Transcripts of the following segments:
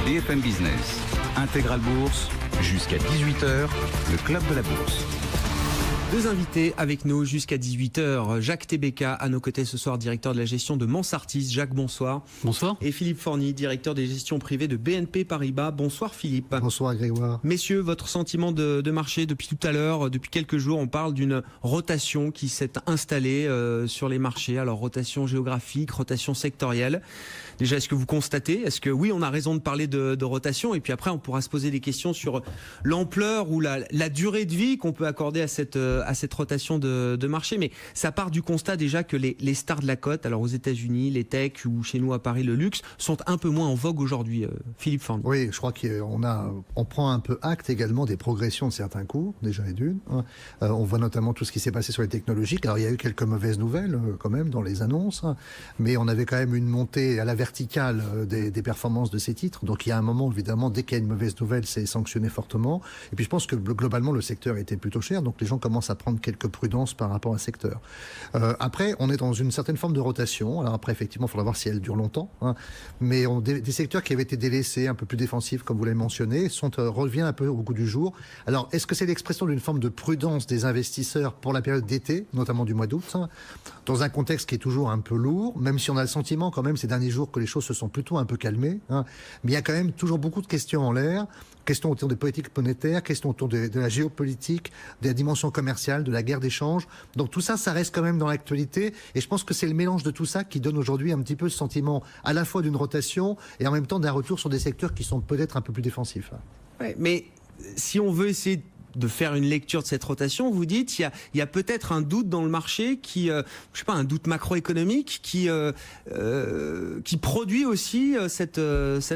BFM Business, Intégral Bourse, jusqu'à 18h, le club de la bourse. Deux invités avec nous jusqu'à 18h. Jacques Tébéka, à nos côtés ce soir, directeur de la gestion de Mansartis. Jacques, bonsoir. Bonsoir. Et Philippe Forny, directeur des gestions privées de BNP Paribas. Bonsoir Philippe. Bonsoir Grégoire. Messieurs, votre sentiment de marché depuis tout à l'heure, depuis quelques jours, on parle d'une rotation qui s'est installée sur les marchés. Alors rotation géographique, rotation sectorielle. Déjà, est-ce que vous constatez, est-ce que oui, on a raison de parler de rotation, et puis après on pourra se poser des questions sur l'ampleur ou la durée de vie qu'on peut accorder à cette rotation de marché. Mais ça part du constat déjà que les stars de la cote, alors aux États-Unis, les techs ou chez nous à Paris le luxe, sont un peu moins en vogue aujourd'hui. Philippe Forny. Oui, je crois qu'on prend un peu acte également des progressions de certains cours, déjà et d'une. On voit notamment tout ce qui s'est passé sur les technologiques. Alors il y a eu quelques mauvaises nouvelles quand même dans les annonces, mais on avait quand même une montée à la verticale des performances de ces titres. Donc il y a un moment, évidemment, dès qu'il y a une mauvaise nouvelle, c'est sanctionné fortement. Et puis je pense que globalement, le secteur était plutôt cher, donc les gens commencent à prendre quelques prudences par rapport à ce secteur. Après, on est dans une certaine forme de rotation. Alors après, effectivement, il faudra voir si elle dure longtemps. Mais des secteurs qui avaient été délaissés, un peu plus défensifs, comme vous l'avez mentionné, reviennent un peu au goût du jour. Alors, est-ce que c'est l'expression d'une forme de prudence des investisseurs pour la période d'été, notamment du mois d'août, dans un contexte qui est toujours un peu lourd, même si on a le sentiment quand même ces derniers jours que les choses se sont plutôt un peu calmées, mais il y a quand même toujours beaucoup de questions en l'air, questions autour des politiques monétaires, questions autour de la géopolitique, de la dimension commerciale, de la guerre d'échange. Donc tout ça, ça reste quand même dans l'actualité, et je pense que c'est le mélange de tout ça qui donne aujourd'hui un petit peu ce sentiment à la fois d'une rotation et en même temps d'un retour sur des secteurs qui sont peut-être un peu plus défensifs. Ouais, mais si on veut essayer de faire une lecture de cette rotation, vous dites il y a peut-être un doute dans le marché qui, je sais pas, un doute macroéconomique qui produit aussi cette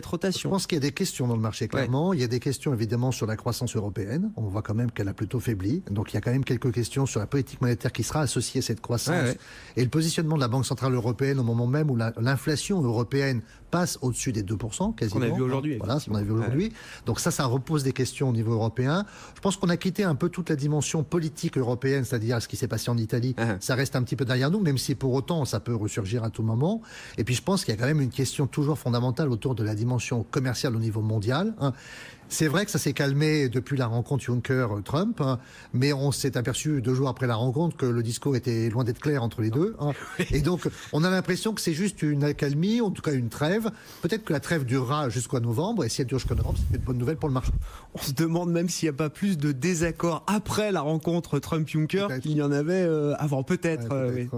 rotation. Je pense qu'il y a des questions dans le marché, clairement. Ouais. Il y a des questions évidemment sur la croissance européenne. On voit quand même qu'elle a plutôt faibli. Donc il y a quand même quelques questions sur la politique monétaire qui sera associée à cette croissance. Et le positionnement de la Banque Centrale Européenne au moment même où l'inflation européenne passe au-dessus des 2%, quasiment. On a vu aujourd'hui. Voilà, ce qu'on a vu aujourd'hui. Donc ça repose des questions au niveau européen. Je pense qu'on a quitté un peu toute la dimension politique européenne, c'est-à-dire ce qui s'est passé en Italie. Ça reste un petit peu derrière nous, même si pour autant ça peut ressurgir à tout moment. Et puis je pense qu'il y a quand même une question toujours fondamentale autour de la dimension commerciale au niveau mondial. C'est vrai que ça s'est calmé depuis la rencontre Juncker-Trump, mais on s'est aperçu 2 jours après la rencontre que le discours était loin d'être clair entre les deux. Et donc, on a l'impression que c'est juste une accalmie, en tout cas une trêve. Peut-être que la trêve durera jusqu'à novembre, et si elle dure jusqu'à novembre, c'est une bonne nouvelle pour le marché. On se demande même s'il n'y a pas plus de désaccords après la rencontre Trump-Juncker qu'il y en avait avant. Peut-être. Ouais.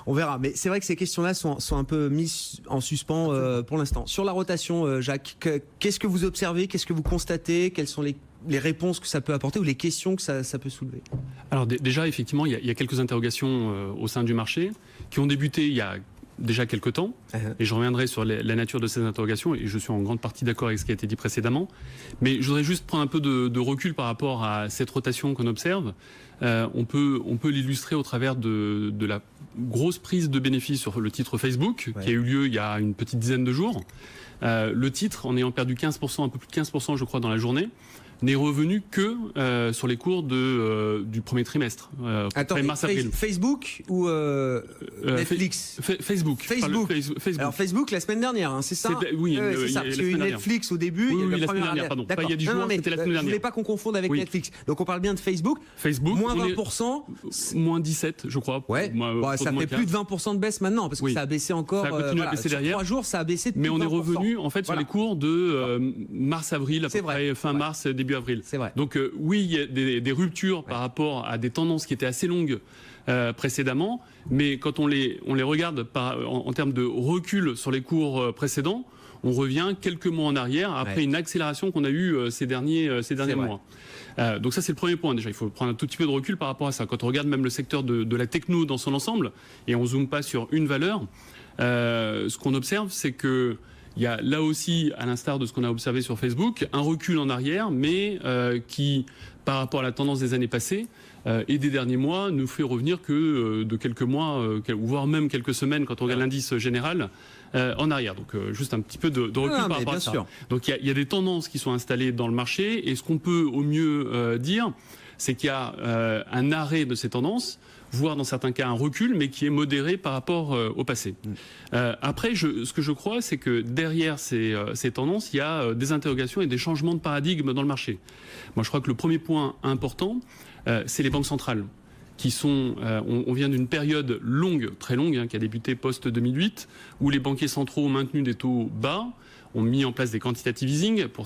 On verra. Mais c'est vrai que ces questions-là sont un peu mises en suspens pour l'instant. Sur la rotation, Jacques, qu'est-ce que vous observez? Qu'est-ce que vous constatez? Quelles sont les réponses que ça peut apporter ou les questions que ça peut soulever? Alors déjà, effectivement, il y a quelques interrogations au sein du marché qui ont débuté il y a déjà quelques temps, et je reviendrai sur la nature de ces interrogations, et je suis en grande partie d'accord avec ce qui a été dit précédemment, mais je voudrais juste prendre un peu de recul par rapport à cette rotation qu'on observe. On peut l'illustrer au travers de la grosse prise de bénéfices sur le titre Facebook, qui a eu lieu il y a une petite dizaine de jours. Le titre, en ayant perdu 15%, un peu plus de 15% je crois dans la journée, n'est revenu que sur les cours du premier trimestre. Attends, mars-avril. Facebook ou Netflix? Facebook. Facebook. Alors Facebook la semaine dernière, c'est ça? Oui, c'est ça. Parce qu'il y a eu Netflix au début. Oui, la semaine dernière, pardon. Pas il y a 10 jours, c'était la semaine dernière. Je voulais pas qu'on confonde avec Netflix. Donc on parle bien de Facebook. Moins 20%. Moins 17, je crois. Ouais. Ça fait plus de 20% de baisse maintenant, parce que ça a baissé encore. Ça a continué à baisser derrière. 3 jours, ça a baissé de plus de 20%. Mais on est revenu en fait sur les cours de mars-avril, à peu près fin mars, début avril. C'est vrai. Donc oui, il y a des ruptures par rapport à des tendances qui étaient assez longues précédemment, mais quand on les regarde en termes de recul sur les cours précédents, on revient quelques mois en arrière après une accélération qu'on a eue ces derniers mois. Donc ça c'est le premier point déjà, il faut prendre un tout petit peu de recul par rapport à ça. Quand on regarde même le secteur de la techno dans son ensemble, et on zoome pas sur une valeur, ce qu'on observe c'est que il y a là aussi, à l'instar de ce qu'on a observé sur Facebook, un recul en arrière, mais qui, par rapport à la tendance des années passées et des derniers mois, ne fait revenir que de quelques mois, voire même quelques semaines, quand on regarde l'indice général, en arrière. Donc juste un petit peu de recul par rapport à ça. Donc il y a des tendances qui sont installées dans le marché, et ce qu'on peut au mieux dire, c'est qu'il y a un arrêt de ces tendances voire dans certains cas un recul, mais qui est modéré par rapport au passé. Après, ce que je crois, c'est que derrière ces tendances, il y a des interrogations et des changements de paradigme dans le marché. Moi, je crois que le premier point important, c'est les banques centrales, qui sont, on vient d'une période longue, très longue, qui a débuté post-2008, où les banquiers centraux ont maintenu des taux bas, ont mis en place des quantitative easing, pour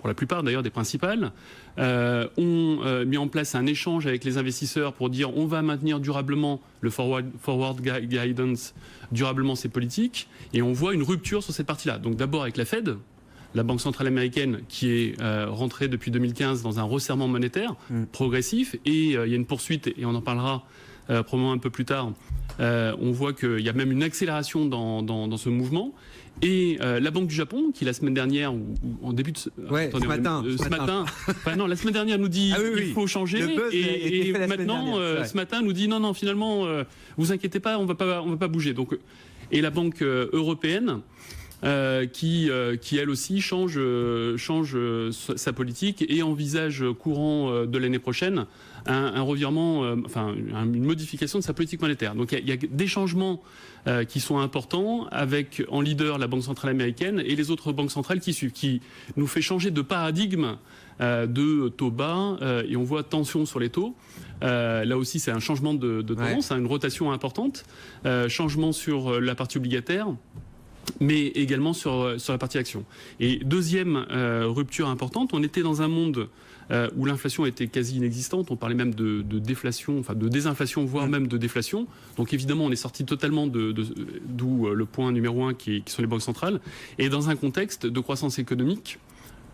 la plupart d'ailleurs des principales, ont mis en place un échange avec les investisseurs pour dire on va maintenir durablement le forward guidance, durablement ces politiques, et on voit une rupture sur cette partie-là. Donc d'abord avec la Fed, la Banque centrale américaine qui est rentrée depuis 2015 dans un resserrement monétaire progressif, et il y a une poursuite, et on en parlera probablement un peu plus tard. On voit qu'il y a même une accélération dans ce mouvement. Et la Banque du Japon, qui la semaine dernière, ou en début de... ce matin. Enfin, non, la semaine dernière nous dit il faut changer, et maintenant, ce matin, nous dit non, finalement, vous inquiétez pas, on va pas bouger. Donc, et la Banque européenne, qui elle aussi change sa politique et envisage courant de l'année prochaine un revirement, une modification de sa politique monétaire. Donc il y a des changements qui sont importants, avec en leader la Banque centrale américaine et les autres banques centrales qui suivent, qui nous fait changer de paradigme de taux bas, et on voit tension sur les taux. Là aussi, c'est un changement de tendance, une rotation importante, changement sur la partie obligataire, mais également sur la partie action. Et deuxième rupture importante, on était dans un monde où l'inflation était quasi inexistante, on parlait même de déflation, enfin de désinflation, voire même de déflation. Donc évidemment, on est sorti totalement d'où le point numéro 1 qui sont les banques centrales, et dans un contexte de croissance économique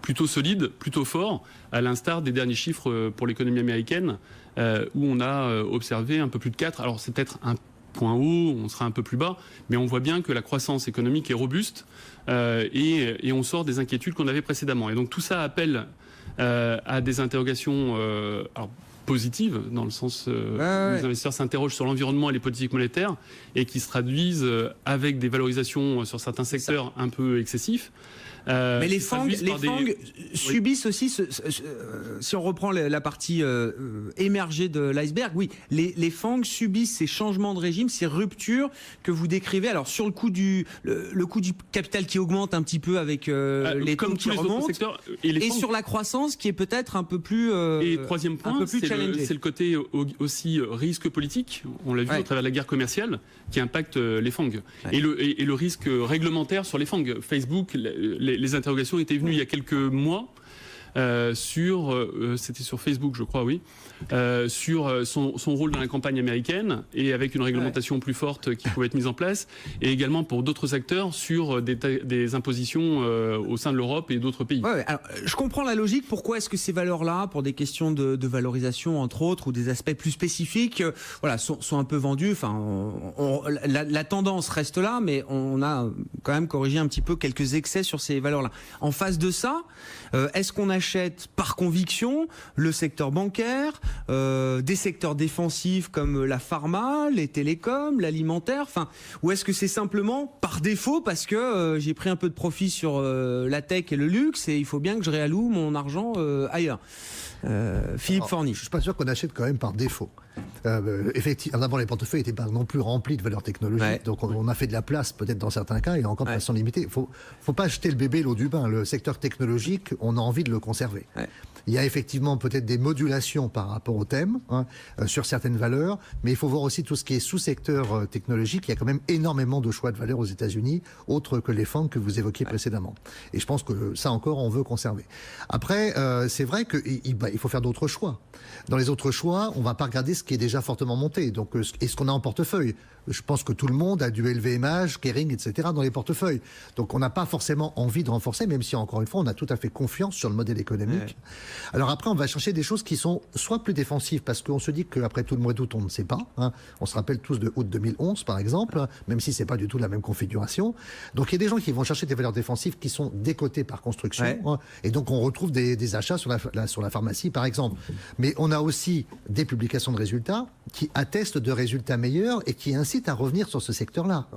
plutôt solide, plutôt fort, à l'instar des derniers chiffres pour l'économie américaine, où on a observé un peu plus de 4. Alors c'est peut-être un point haut, on sera un peu plus bas, mais on voit bien que la croissance économique est robuste, et on sort des inquiétudes qu'on avait précédemment. Et donc tout ça appelle à des interrogations positives, dans le sens où les investisseurs s'interrogent sur l'environnement et les politiques monétaires, et qui se traduisent avec des valorisations sur certains secteurs un peu excessifs. Mais les FANG subissent aussi, si on reprend la partie émergée de l'iceberg, les FANG subissent ces changements de régime, ces ruptures que vous décrivez. Alors sur le coût du capital qui augmente un petit peu avec les taux qui remontent, et sur la croissance qui est peut-être un peu plus et troisième point, c'est le côté aussi risque politique. On l'a vu au travers de la guerre commerciale qui impacte les FANG, et le risque réglementaire sur les FANG. Facebook, les interrogations étaient venues il y a quelques mois c'était sur Facebook, je crois, sur son rôle dans la campagne américaine, et avec une réglementation plus forte qui pouvait être mise en place, et également pour d'autres acteurs sur des impositions au sein de l'Europe et d'autres pays. Alors, je comprends la logique. Pourquoi est-ce que ces valeurs-là, pour des questions de valorisation entre autres, ou des aspects plus spécifiques, sont un peu vendues. Enfin, la tendance reste là, mais on a quand même corrigé un petit peu quelques excès sur ces valeurs-là. En face de ça, est-ce qu'on achète par conviction le secteur bancaire, des secteurs défensifs comme la pharma, les télécoms, l'alimentaire, ou est-ce que c'est simplement par défaut parce que j'ai pris un peu de profit sur la tech et le luxe, et il faut bien que je réalloue mon argent ailleurs? Philippe Forny. Je suis pas sûr qu'on achète quand même par défaut. Effectivement, avant les portefeuilles n'étaient pas non plus remplis de valeurs technologiques, donc on a fait de la place peut-être dans certains cas, et encore de façon limitée. Faut pas jeter le bébé l'eau du bain. Le secteur technologique, on a envie de le conserver. Il y a effectivement peut-être des modulations par rapport au thème sur certaines valeurs, mais il faut voir aussi tout ce qui est sous-secteur technologique. Il y a quand même énormément de choix de valeurs aux États-Unis, autres que les FANG que vous évoquiez précédemment. Et je pense que ça encore, on veut conserver. Après, c'est vrai qu'il faut faire d'autres choix. Dans les autres choix, on ne va pas regarder ce qui est déjà fortement monté. Donc, et ce qu'on a en portefeuille. Je pense que tout le monde a du LVMH, Kering, etc. dans les portefeuilles. Donc, on n'a pas forcément envie de renforcer, même si, encore une fois, on a tout à fait confiance sur le modèle économique. Alors après, on va chercher des choses qui sont soit plus défensives, parce qu'on se dit qu'après tout le mois d'août, on ne sait pas. On se rappelle tous de août 2011, par exemple, même si c'est pas du tout la même configuration. Donc, il y a des gens qui vont chercher des valeurs défensives qui sont décotées par construction. Et donc, on retrouve des achats sur la pharmacie, par exemple. Mais on a aussi des publications de résultats qui attestent de résultats meilleurs et qui incitent à revenir sur ce secteur-là.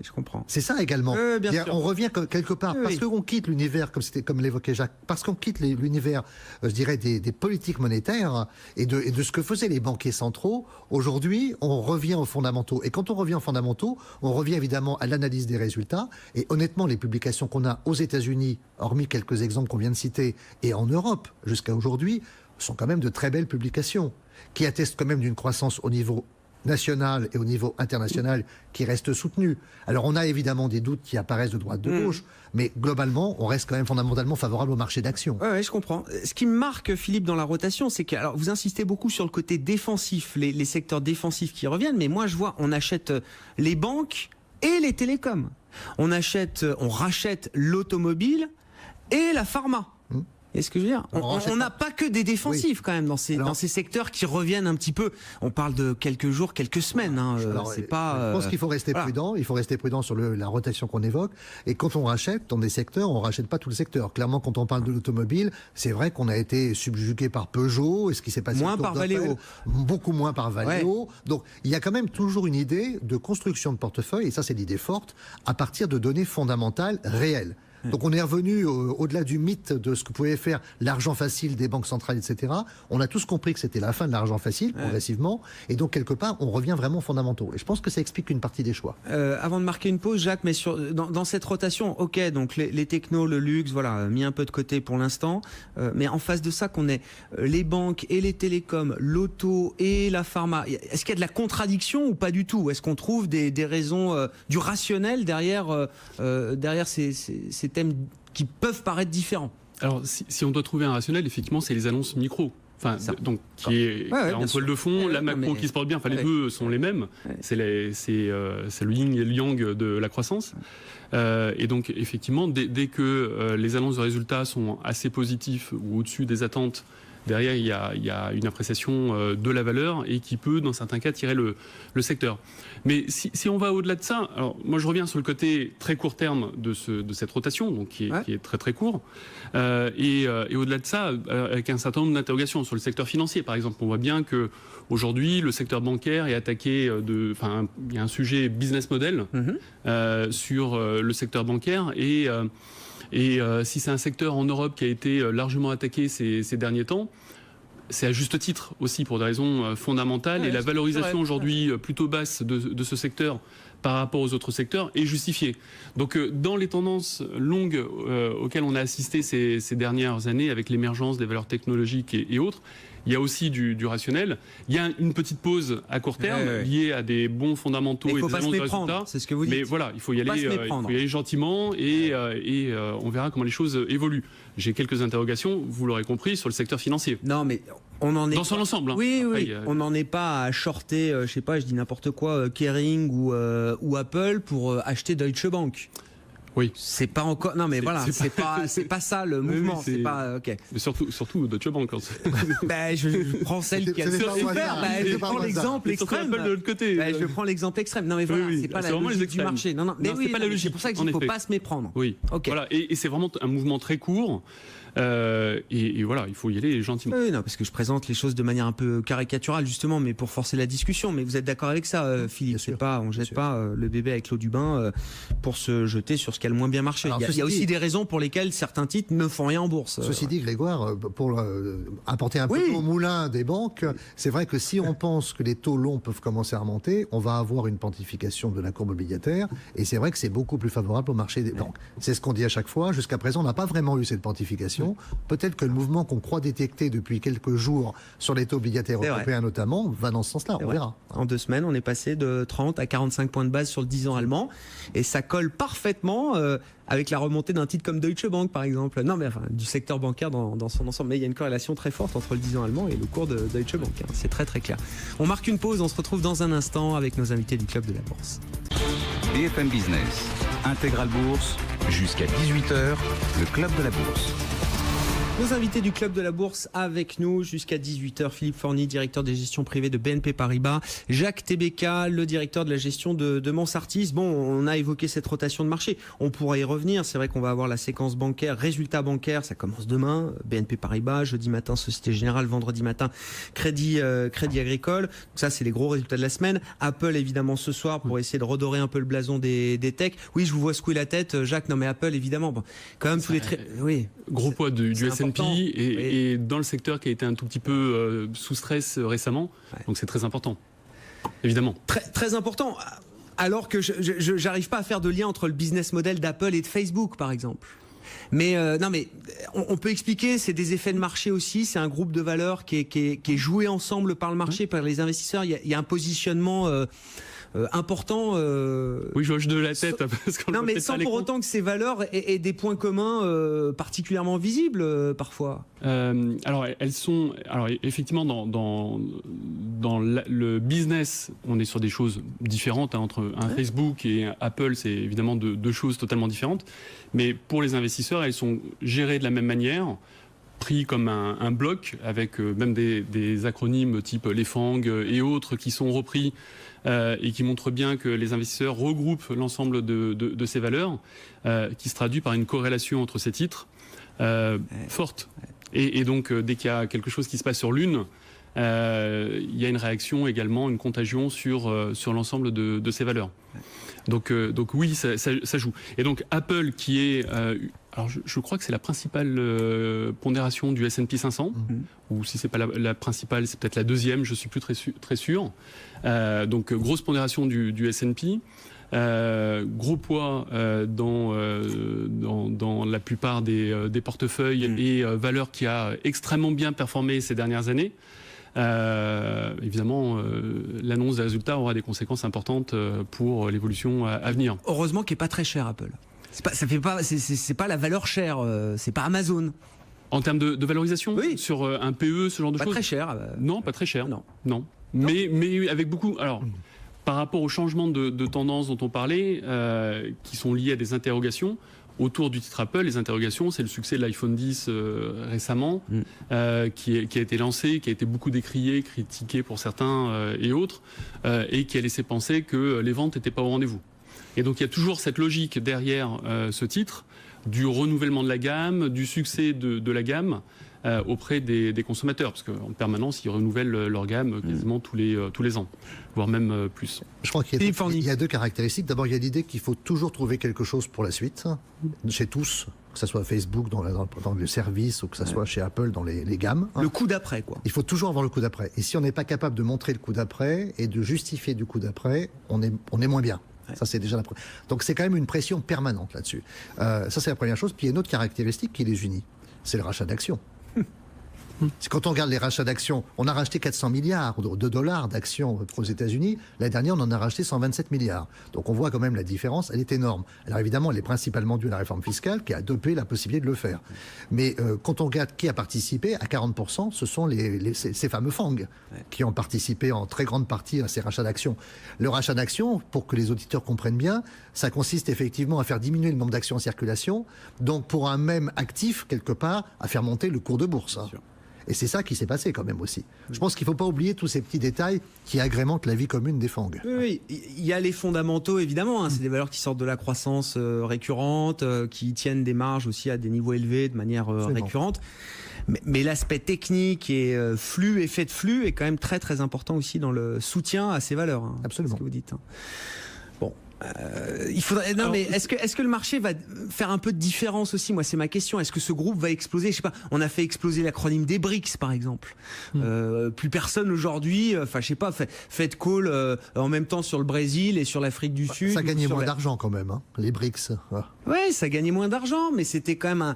Je comprends. C'est ça également. Bien sûr. On revient quelque part parce qu'on quitte l'univers, comme l'évoquait Jacques, parce qu'on quitte quitte l'univers, je dirais, des politiques monétaires et de ce que faisaient les banquiers centraux, aujourd'hui, on revient aux fondamentaux. Et quand on revient aux fondamentaux, on revient évidemment à l'analyse des résultats. Et honnêtement, les publications qu'on a aux États-Unis, hormis quelques exemples qu'on vient de citer, et en Europe jusqu'à aujourd'hui, sont quand même de très belles publications, qui attestent quand même d'une croissance au niveau national et au niveau international qui reste soutenu. Alors on a évidemment des doutes qui apparaissent de droite, de gauche, mais globalement, on reste quand même fondamentalement favorable au marché d'action. Ouais, je comprends. Ce qui me marque, Philippe, dans la rotation, c'est que alors vous insistez beaucoup sur le côté défensif, les secteurs défensifs qui reviennent, mais moi je vois, on achète les banques et les télécoms. On rachète l'automobile et la pharma. Est-ce que je veux dire, on n'a pas que des défensifs quand même dans ces secteurs qui reviennent un petit peu. On parle de quelques jours, quelques semaines. C'est pas. Je pense qu'il faut rester prudent. Il faut rester prudent sur la rotation qu'on évoque. Et quand on rachète dans des secteurs, on rachète pas tout le secteur. Clairement, quand on parle de l'automobile, c'est vrai qu'on a été subjugué par Peugeot. Et ce qui s'est passé moins par Valeo, beaucoup moins par Valeo. Ouais. Donc il y a quand même toujours une idée de construction de portefeuille. Et ça, c'est l'idée forte à partir de données fondamentales réelles. Donc on est revenu au-delà du mythe de ce que pouvait faire l'argent facile des banques centrales, etc. On a tous compris que c'était la fin de l'argent facile, progressivement. Et donc, quelque part, on revient vraiment aux fondamentaux. Et je pense que ça explique une partie des choix. Avant de marquer une pause, Jacques, mais dans cette rotation, ok, donc les technos, le luxe, voilà, mis un peu de côté pour l'instant. Mais en face de ça, qu'on ait les banques et les télécoms, l'auto et la pharma, est-ce qu'il y a de la contradiction ou pas du tout? Est-ce qu'on trouve des raisons, du rationnel derrière ces thèmes qui peuvent paraître différents? Alors, si on doit trouver un rationnel, effectivement, c'est les annonces micro. Enfin, donc, qui est en toile de fond, la macro qui se porte bien. Enfin, les deux sont les mêmes. C'est le yin et le yang de la croissance. Et donc, effectivement, dès que les annonces de résultats sont assez positifs ou au-dessus des attentes, derrière, il y a une appréciation de la valeur et qui peut, dans certains cas, tirer le secteur. Mais si on va au-delà de ça, alors moi je reviens sur le côté très court terme de cette rotation, donc qui est très très court, et au-delà de ça, avec un certain nombre d'interrogations sur le secteur financier, par exemple, on voit bien que aujourd'hui le secteur bancaire est attaqué enfin, il y a un sujet business model sur le secteur bancaire et si c'est un secteur en Europe qui a été largement attaqué ces derniers temps, c'est à juste titre aussi pour des raisons fondamentales et la valorisation aujourd'hui plutôt basse de ce secteur par rapport aux autres secteurs est justifiée. Donc dans les tendances longues auxquelles on a assisté ces dernières années avec l'émergence des valeurs technologiques et autres, il y a aussi du rationnel. Il y a une petite pause à court terme liée à des bons fondamentaux et des annonces de résultats. C'est ce que vous dites. Mais voilà, il faut y aller gentiment et on verra comment les choses évoluent. J'ai quelques interrogations, vous l'aurez compris, sur le secteur financier. Non, mais on en est dans son ensemble. Hein. Oui, après, on n'en est pas à shorter, je sais pas, je dis n'importe quoi, Kering ou Apple pour acheter Deutsche Bank. Oui. C'est pas encore. Non, mais voilà, c'est pas ça le mouvement. C'est pas. Ok. Mais surtout Deutsche Bank. Ben, je prends celle qui a super. Je prends l'exemple extrême. De l'autre côté. Je prends l'exemple extrême. Non, mais voilà, c'est pas la logique du marché. Non, mais oui, c'est pas la logique. C'est pour ça qu'il ne faut pas se méprendre. Oui. Ok. Voilà. Et c'est vraiment un mouvement très court. Et voilà, il faut y aller gentiment. Oui, non, parce que je présente les choses de manière un peu caricaturale justement, mais pour forcer la discussion. Mais vous êtes d'accord avec ça, Philippe? On jette pas le bébé avec l'eau du bain pour se jeter sur ce qui a le moins bien marché. Alors, il y a aussi des raisons pour lesquelles certains titres ne font rien en bourse. Ceci dit, Grégoire, pour apporter un peu au moulin des banques, c'est vrai que si on pense que les taux longs peuvent commencer à remonter, on va avoir une pontification de la courbe obligataire, et c'est vrai que c'est beaucoup plus favorable au marché des banques. C'est ce qu'on dit à chaque fois. Jusqu'à présent, on n'a pas vraiment eu cette pontification. Peut-être que le mouvement qu'on croit détecter depuis quelques jours sur les taux obligataires européens notamment va dans ce sens-là, on verra. En 2 semaines, on est passé de 30 à 45 points de base sur le 10 ans allemand et ça colle parfaitement avec la remontée d'un titre comme Deutsche Bank par exemple. Non mais enfin, du secteur bancaire dans son ensemble. Mais il y a une corrélation très forte entre le 10 ans allemand et le cours de Deutsche Bank. C'est très très clair. On marque une pause, on se retrouve dans un instant avec nos invités du Club de la Bourse. BFM Business, Intégral Bourse, jusqu'à 18h, le Club de la Bourse. Nos invités du Club de la Bourse avec nous jusqu'à 18h. Philippe Forny, directeur des gestions privées de BNP Paribas. Jacques Tébéka, le directeur de la gestion de Mansartis. Bon, on a évoqué cette rotation de marché. On pourra y revenir. C'est vrai qu'on va avoir la séquence bancaire, résultats bancaires. Ça commence demain. BNP Paribas, jeudi matin, Société Générale, vendredi matin, Crédit Agricole. Donc ça, c'est les gros résultats de la semaine. Apple, évidemment, ce soir pour essayer de redorer un peu le blason des techs. Oui, je vous vois secouer la tête. Jacques, non mais Apple, évidemment. Bon, quand même, tous les... Gros poids du S&P important. et dans le secteur qui a été un tout petit peu sous stress récemment. Ouais. Donc c'est très important, évidemment. Très, très important. Alors que je n'arrive pas à faire de lien entre le business model d'Apple et de Facebook, par exemple. Mais non, mais on peut expliquer, c'est des effets de marché aussi. C'est un groupe de valeurs qui est joué ensemble par le marché, par les investisseurs. Il y a un positionnement important. Oui, je hoche de la tête. Parce qu'on Non, le mais fait sans pas à pour l'écran. autant que ces valeurs aient des points communs particulièrement visibles parfois. Alors, elles sont. Alors, effectivement, dans le business, on est sur des choses différentes entre un Facebook et Apple. C'est évidemment deux choses totalement différentes. Mais pour les investisseurs, elles sont gérées de la même manière, pris comme un bloc, avec même des acronymes type les FANG et autres qui sont repris et qui montrent bien que les investisseurs regroupent l'ensemble de ces valeurs, qui se traduit par une corrélation entre ces titres forte. Et donc, dès qu'il y a quelque chose qui se passe sur l'une, il y a une réaction également, une contagion sur l'ensemble de ces valeurs. Donc oui, ça joue. Et donc Apple, qui est, alors je crois que c'est la principale pondération du S&P 500, ou si c'est pas la principale, c'est peut-être la deuxième, je suis plus très sûr. Donc grosse pondération du S&P. Gros poids dans la plupart des portefeuilles et valeurs qui a extrêmement bien performé ces dernières années. Évidemment, l'annonce des résultats aura des conséquences importantes pour l'évolution à venir. Heureusement qu'il n'est pas très cher, Apple. C'est pas la valeur chère, c'est pas Amazon. En termes de valorisation, oui. Sur un PE, ce genre de Pas choses. très cher. Non, pas très cher. Non. Mais avec beaucoup. Alors, par rapport aux changements de tendance dont on parlait, qui sont liés à des interrogations. Autour du titre Apple, les interrogations, c'est le succès de l'iPhone 10 récemment, qui a été lancé, qui a été beaucoup décrié, critiqué pour certains et autres, et qui a laissé penser que les ventes n'étaient pas au rendez-vous. Et donc il y a toujours cette logique derrière ce titre, du renouvellement de la gamme, du succès de la gamme auprès des consommateurs, parce qu'en permanence, ils renouvellent leur gamme quasiment tous les ans, voire même plus. Je crois qu'il y a deux caractéristiques. D'abord, il y a l'idée qu'il faut toujours trouver quelque chose pour la suite, chez tous, que ce soit Facebook dans le service ou que ce soit chez Apple dans les gammes. Le coup d'après, quoi. Il faut toujours avoir le coup d'après. Et si on n'est pas capable de montrer le coup d'après et de justifier du coup d'après, on est moins bien. Ça, c'est déjà Donc, c'est quand même une pression permanente là-dessus. Ça, c'est la première chose. Puis, il y a une autre caractéristique qui les unit. C'est le rachat d'actions. C'est quand on regarde les rachats d'actions, on a racheté 400 milliards de dollars d'actions aux États-Unis. L'année dernière, on en a racheté 127 milliards. Donc on voit quand même la différence, elle est énorme. Alors évidemment, elle est principalement due à la réforme fiscale qui a dopé la possibilité de le faire. Mais quand on regarde qui a participé, à 40%, ce sont ces fameux FANG qui ont participé en très grande partie à ces rachats d'actions. Le rachat d'actions, pour que les auditeurs comprennent bien, ça consiste effectivement à faire diminuer le nombre d'actions en circulation. Donc pour un même actif, quelque part, à faire monter le cours de bourse. Et c'est ça qui s'est passé quand même aussi. Je pense qu'il ne faut pas oublier tous ces petits détails qui agrémentent la vie commune des FANG. Oui, il y a les fondamentaux évidemment, c'est des valeurs qui sortent de la croissance récurrente, qui tiennent des marges aussi à des niveaux élevés de manière récurrente. Mais l'aspect technique et flux, effet de flux est quand même très très important aussi dans le soutien à ces valeurs. Absolument. Ce que vous dites. Bon. Il faudrait. Non, mais est-ce que le marché va faire un peu de différence aussi? Moi, c'est ma question. Est-ce que ce groupe va exploser? Je sais pas. On a fait exploser l'acronyme des BRICS, par exemple. Plus personne aujourd'hui. Enfin, je sais pas. Fait call en même temps sur le Brésil et sur l'Afrique du Sud. Ça gagnait moins d'argent quand même, les BRICS. Ouais, ça gagnait moins d'argent, mais c'était quand même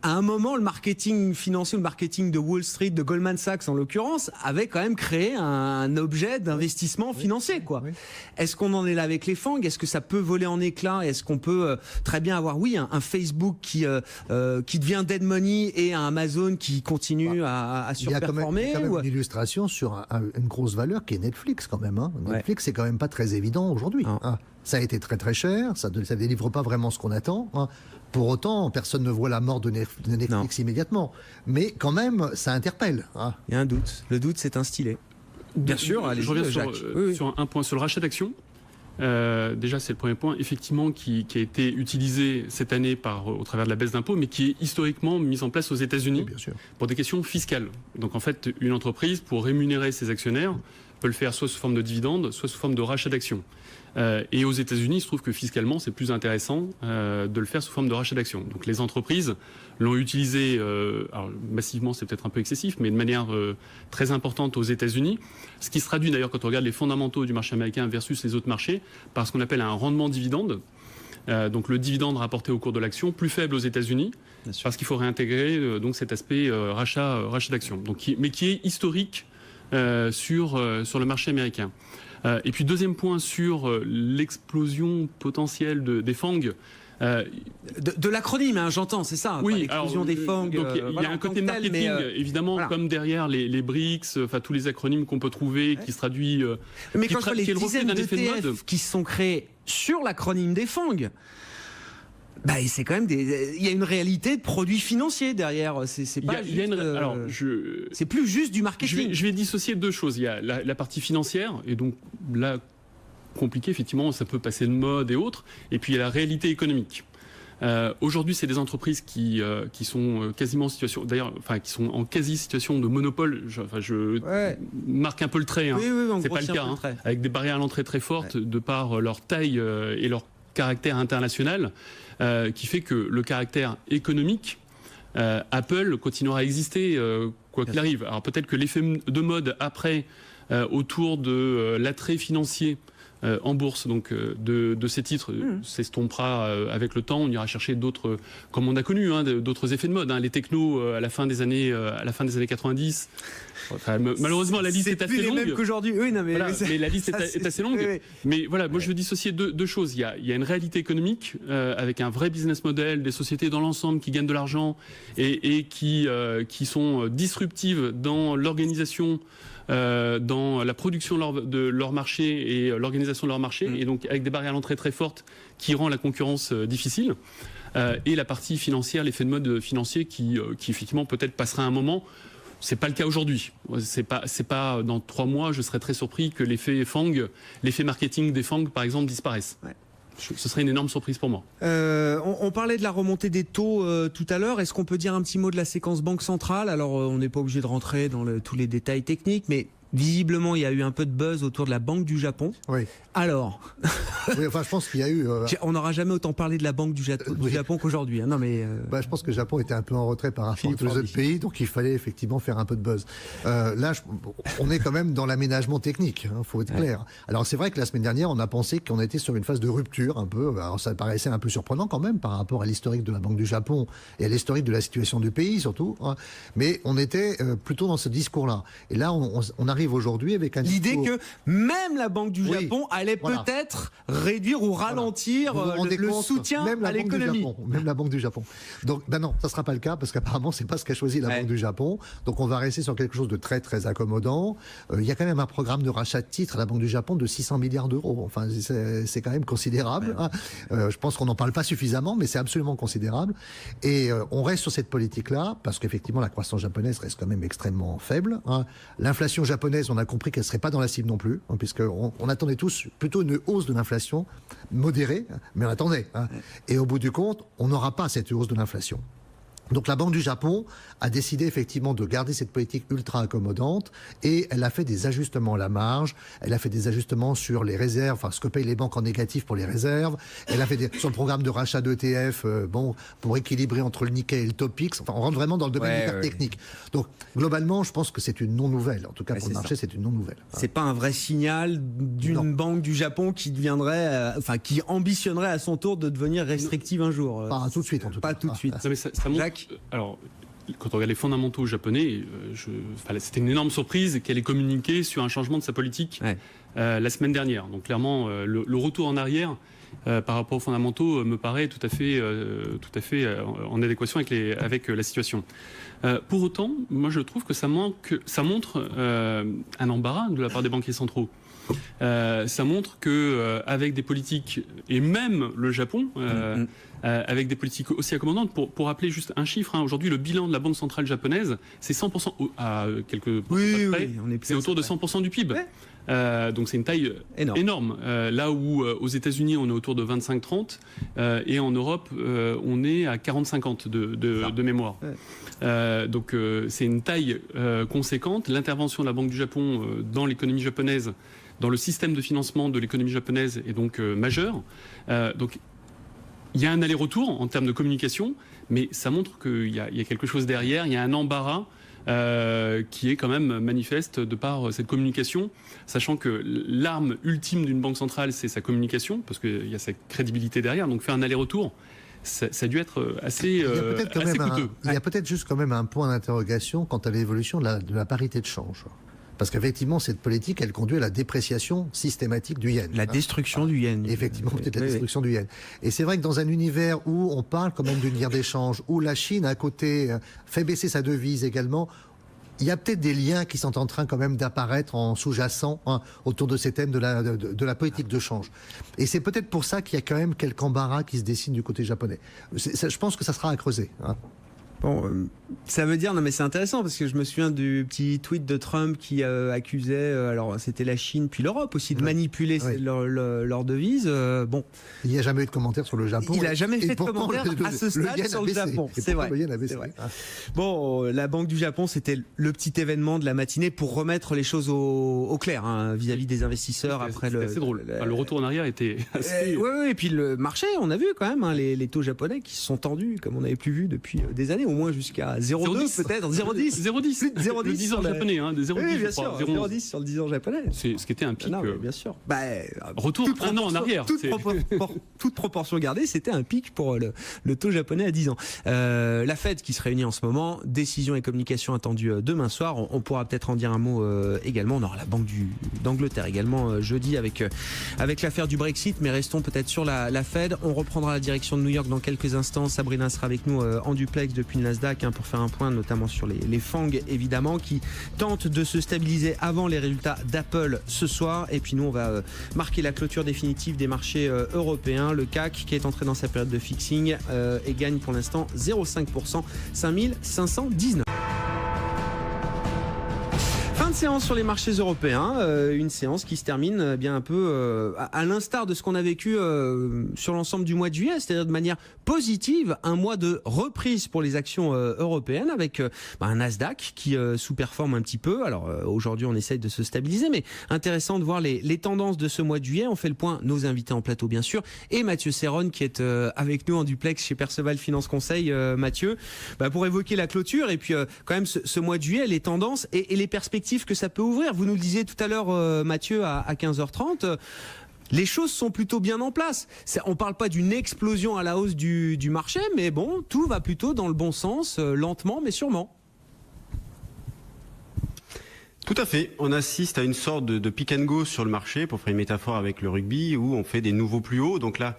à un moment le marketing financier, le marketing de Wall Street, de Goldman Sachs en l'occurrence, avait quand même créé un objet d'investissement financier, quoi. Oui. Est-ce qu'on en est là avec les FANG? Est-ce que ça peut voler en éclats? Est-ce qu'on peut très bien avoir, un Facebook qui devient dead money et un Amazon qui continue à surperformer? Il y a quand même une illustration sur une grosse valeur qui est Netflix quand même. Netflix, c'est quand même pas très évident aujourd'hui. Ça a été très très cher, ça ne délivre pas vraiment ce qu'on attend. Pour autant, personne ne voit la mort de Netflix immédiatement. Mais quand même, ça interpelle. Il y a un doute. Le doute s'est instillé. Bien sûr, je reviens sur un point, sur le rachat d'actions. Déjà, c'est le premier point, effectivement, qui a été utilisé cette année au travers de la baisse d'impôts, mais qui est historiquement mis en place aux États-Unis pour des questions fiscales. Donc, en fait, une entreprise, pour rémunérer ses actionnaires, peut le faire soit sous forme de dividendes, soit sous forme de rachat d'actions. Et aux États-Unis, il se trouve que fiscalement, c'est plus intéressant de le faire sous forme de rachat d'actions. Donc les entreprises l'ont utilisé, alors massivement, c'est peut-être un peu excessif, mais de manière très importante aux États-Unis. Ce qui se traduit d'ailleurs quand on regarde les fondamentaux du marché américain versus les autres marchés, par ce qu'on appelle un rendement dividende. Donc le dividende rapporté au cours de l'action, plus faible aux États-Unis, parce qu'il faut réintégrer donc cet aspect rachat d'actions, mais qui est historique sur le marché américain. Et puis deuxième point sur l'explosion potentielle des FANG. De l'acronyme, hein, j'entends, c'est ça. Oui, l'explosion des FANG. Donc il y a un côté marketing, évidemment, voilà. Comme derrière les BRICS, enfin tous les acronymes qu'on peut trouver, qui se traduit. Mais quand je vois les dizaines d'ETF qui sont créés sur l'acronyme des FANG. Bah, c'est quand même il y a une réalité de produits financiers derrière. C'est pas c'est plus juste du marketing. Je vais dissocier deux choses. Il y a la partie financière, et donc là, compliqué, effectivement, ça peut passer de mode et autres. Et puis il y a la réalité économique. Aujourd'hui, c'est des entreprises qui sont quasiment en situation, d'ailleurs, enfin, qui sont en quasi-situation de monopole. Je marque un peu le trait. Hein. Oui, c'est pas le cas, hein, avec des barrières à l'entrée très fortes de par leur taille et leur caractère international, qui fait que le caractère économique, Apple continuera à exister quoi qu'il arrive. Alors peut-être que l'effet de mode après, autour de l'attrait financier en bourse, donc de ces titres, s'estompera avec le temps. On ira chercher d'autres, comme on a connu, hein, d'autres effets de mode. Hein, les technos à la fin des années 90. Enfin, malheureusement, la liste est assez longue. Même qu'aujourd'hui. Oui, non, mais, voilà, mais la liste est assez longue. Oui. Mais voilà, moi je veux dissocier deux choses. Il y a une réalité économique avec un vrai business model, des sociétés dans l'ensemble qui gagnent de l'argent et qui sont disruptives dans l'organisation, dans la production de leur marché et l'organisation de leur marché, et donc avec des barrières à l'entrée très fortes qui rend la concurrence difficile. Et la partie financière, l'effet de mode financier qui effectivement peut-être passera un moment. C'est pas le cas aujourd'hui. C'est pas dans 3 mois, je serais très surpris que l'effet FANG, l'effet marketing des FANG par exemple disparaisse. Ouais. Ce serait une énorme surprise pour moi. On parlait de la remontée des taux tout à l'heure. Est-ce qu'on peut dire un petit mot de la séquence banque centrale? Alors on n'est pas obligé de rentrer dans tous les détails techniques, mais visiblement il y a eu un peu de buzz autour de la Banque du Japon. Oui. Alors oui, enfin, je pense qu'il y a eu... On n'aura jamais autant parlé de la Banque du Japon qu'aujourd'hui. Hein. Non, mais je pense que le Japon était un peu en retrait par rapport à tous les autres pays, donc il fallait effectivement faire un peu de buzz. Là, on est quand même dans l'aménagement technique, hein, faut être clair. Alors c'est vrai que la semaine dernière, on a pensé qu'on était sur une phase de rupture un peu. Alors ça paraissait un peu surprenant quand même par rapport à l'historique de la Banque du Japon et à l'historique de la situation du pays surtout. Hein. Mais on était plutôt dans ce discours-là. Et là, on arrive aujourd'hui avec un l'idée que même la Banque du Japon allait peut-être réduire ou ralentir le soutien à l'économie. Même la Banque du Japon. Donc, non, ça ne sera pas le cas parce qu'apparemment, c'est pas ce qu'a choisi la Banque du Japon. Donc, on va rester sur quelque chose de très, très accommodant. Il y a quand même un programme de rachat de titres à la Banque du Japon de 600 milliards d'euros. Enfin, c'est quand même considérable. Hein. Je pense qu'on n'en parle pas suffisamment, mais c'est absolument considérable. Et on reste sur cette politique-là parce qu'effectivement, la croissance japonaise reste quand même extrêmement faible. Hein. L'inflation japonaise, on a compris qu'elle ne serait pas dans la cible non plus, hein, puisqu'on attendait tous plutôt une hausse de l'inflation modérée, mais on attendait. Hein. Et au bout du compte, on n'aura pas cette hausse de l'inflation. Donc la Banque du Japon a décidé effectivement de garder cette politique ultra accommodante et elle a fait des ajustements à la marge, elle a fait des ajustements sur les réserves, enfin ce que payent les banques en négatif pour les réserves, elle a fait sur le programme de rachat d'ETF pour équilibrer entre le Nikkei et le Topix, enfin on rentre vraiment dans le domaine hyper technique. Donc globalement je pense que c'est une non-nouvelle, en tout cas pour le marché c'est une non-nouvelle. C'est pas un vrai signal d'une banque du Japon qui deviendrait, qui ambitionnerait à son tour de devenir restrictive un jour. Pas tout de suite en tout cas. Pas tout de suite. Ça montre. Alors, quand on regarde les fondamentaux japonais, c'était une énorme surprise qu'elle ait communiqué sur un changement de sa politique la semaine dernière. Donc clairement, le retour en arrière par rapport aux fondamentaux me paraît tout à fait en adéquation avec la situation. Pour autant, moi je trouve que ça montre un embarras de la part des banquiers centraux. Ça montre que avec des politiques, et même le Japon, avec des politiques aussi accommodantes. Pour rappeler juste un chiffre, aujourd'hui le bilan de la Banque centrale japonaise, c'est 100% à quelques pourcentages près, c'est autour de 100% du PIB. Ouais. Donc c'est une taille énorme. Là où aux États-Unis on est autour de 25-30 et en Europe on est à 40-50 de mémoire. Ouais. Donc c'est une taille conséquente. L'intervention de la Banque du Japon dans l'économie japonaise, dans le système de financement de l'économie japonaise est donc majeure. Donc il y a un aller-retour en termes de communication, mais ça montre qu'il y a quelque chose derrière, il y a un embarras qui est quand même manifeste de par cette communication, sachant que l'arme ultime d'une banque centrale, c'est sa communication, parce qu'il y a sa crédibilité derrière, donc faire un aller-retour, ça a dû être assez coûteux. Il y a peut-être juste quand même un point d'interrogation quant à l'évolution de la parité de change. Parce qu'effectivement, cette politique, elle conduit à la dépréciation systématique du yen. La destruction du yen. Effectivement, peut-être la destruction du yen. Et c'est vrai que dans un univers où on parle quand même d'une guerre d'échange, où la Chine, à côté, fait baisser sa devise également, il y a peut-être des liens qui sont en train quand même d'apparaître en sous-jacent autour de ces thèmes de la politique de change. Et c'est peut-être pour ça qu'il y a quand même quelques embarras qui se dessinent du côté japonais. Je pense que ça sera à creuser. Bon, ça veut dire, non mais c'est intéressant parce que je me souviens du petit tweet de Trump qui accusait, alors c'était la Chine puis l'Europe aussi de manipuler leur devise. Bon, il n'y a jamais eu de commentaire sur le Japon. Il n'a jamais fait de commentaire à ce stade sur le Japon. C'est vrai. Bon, la Banque du Japon, c'était le petit événement de la matinée pour remettre les choses au clair vis-à-vis des investisseurs après le. C'est drôle. Le retour en arrière était assez. Oui, et puis le marché, on a vu quand même les taux japonais qui se sont tendus comme on n'avait plus vu depuis des années. Au moins jusqu'à 0,2 peut-être, 0,10. 0,10. Le 10 ans japonais, de 0,10. Oui, bien sûr, 0,10 sur le 10 ans japonais. C'est ce qui était un pic. Non, bien sûr. Retour un an en arrière. Toute proportion gardée, c'était un pic pour le taux japonais à 10 ans. La Fed qui se réunit en ce moment, décision et communication attendues demain soir. On pourra peut-être en dire un mot également. On aura la Banque d'Angleterre également jeudi avec l'affaire du Brexit, mais restons peut-être sur la Fed. On reprendra la direction de New York dans quelques instants. Sabrina sera avec nous en duplex depuis le Nasdaq pour faire un point notamment sur les FANG évidemment qui tentent de se stabiliser avant les résultats d'Apple ce soir. Et puis nous on va marquer la clôture définitive des marchés européens. Le CAC qui est entré dans sa période de fixing et gagne pour l'instant 0,5%, 5519. Fin de séance sur les marchés européens, une séance qui se termine bien un peu à l'instar de ce qu'on a vécu sur l'ensemble du mois de juillet, c'est-à-dire de manière positive, un mois de reprise pour les actions européennes avec un Nasdaq qui sous-performe un petit peu. Alors aujourd'hui on essaye de se stabiliser, mais intéressant de voir les tendances de ce mois de juillet. On fait le point, nos invités en plateau bien sûr, et Mathieu Serron qui est avec nous en duplex chez Perceval Finance Conseil. Mathieu, pour évoquer la clôture et puis quand même ce mois de juillet, les tendances et les perspectives que ça peut ouvrir. Vous nous le disiez tout à l'heure, Mathieu, à 15h30. Les choses sont plutôt bien en place. On ne parle pas d'une explosion à la hausse du marché, mais bon, tout va plutôt dans le bon sens, lentement mais sûrement. Tout à fait. On assiste à une sorte de pick and go sur le marché, pour faire une métaphore avec le rugby, où on fait des nouveaux plus hauts. Donc là,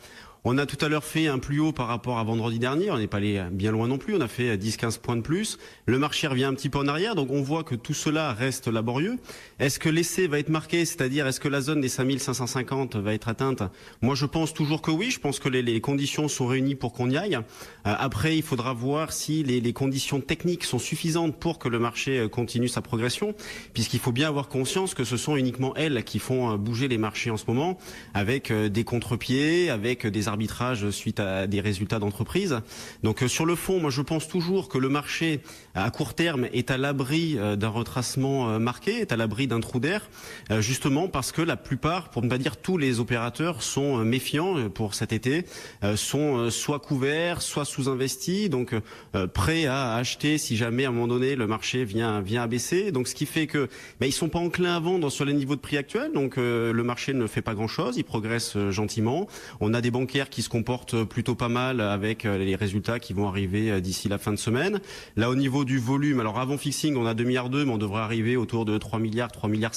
on a tout à l'heure fait un plus haut par rapport à vendredi dernier. On n'est pas allé bien loin non plus. On a fait 10-15 points de plus. Le marché revient un petit peu en arrière. Donc on voit que tout cela reste laborieux. Est-ce que l'essai va être marqué? C'est-à-dire, est-ce que la zone des 5550 va être atteinte? Moi, je pense toujours que oui. Je pense que les conditions sont réunies pour qu'on y aille. Après, il faudra voir si les conditions techniques sont suffisantes pour que le marché continue sa progression. Puisqu'il faut bien avoir conscience que ce sont uniquement elles qui font bouger les marchés en ce moment, avec des contre-pieds, avec des arbitrage suite à des résultats d'entreprise. Donc sur le fond, moi je pense toujours que le marché à court terme est à l'abri d'un retracement marqué, est à l'abri d'un trou d'air, justement parce que la plupart, pour ne pas dire tous les opérateurs sont méfiants pour cet été, sont soit couverts, soit sous-investis, donc prêts à acheter si jamais à un moment donné le marché vient à baisser. Donc ce qui fait que ils sont pas enclins à vendre sur les niveaux de prix actuels, donc le marché ne fait pas grand-chose, il progresse gentiment. On a des bancaires qui se comportent plutôt pas mal avec les résultats qui vont arriver d'ici la fin de semaine. Là, au niveau du volume, alors avant fixing, on a 2,2 milliards, mais on devrait arriver autour de 3 milliards, 3,5 milliards.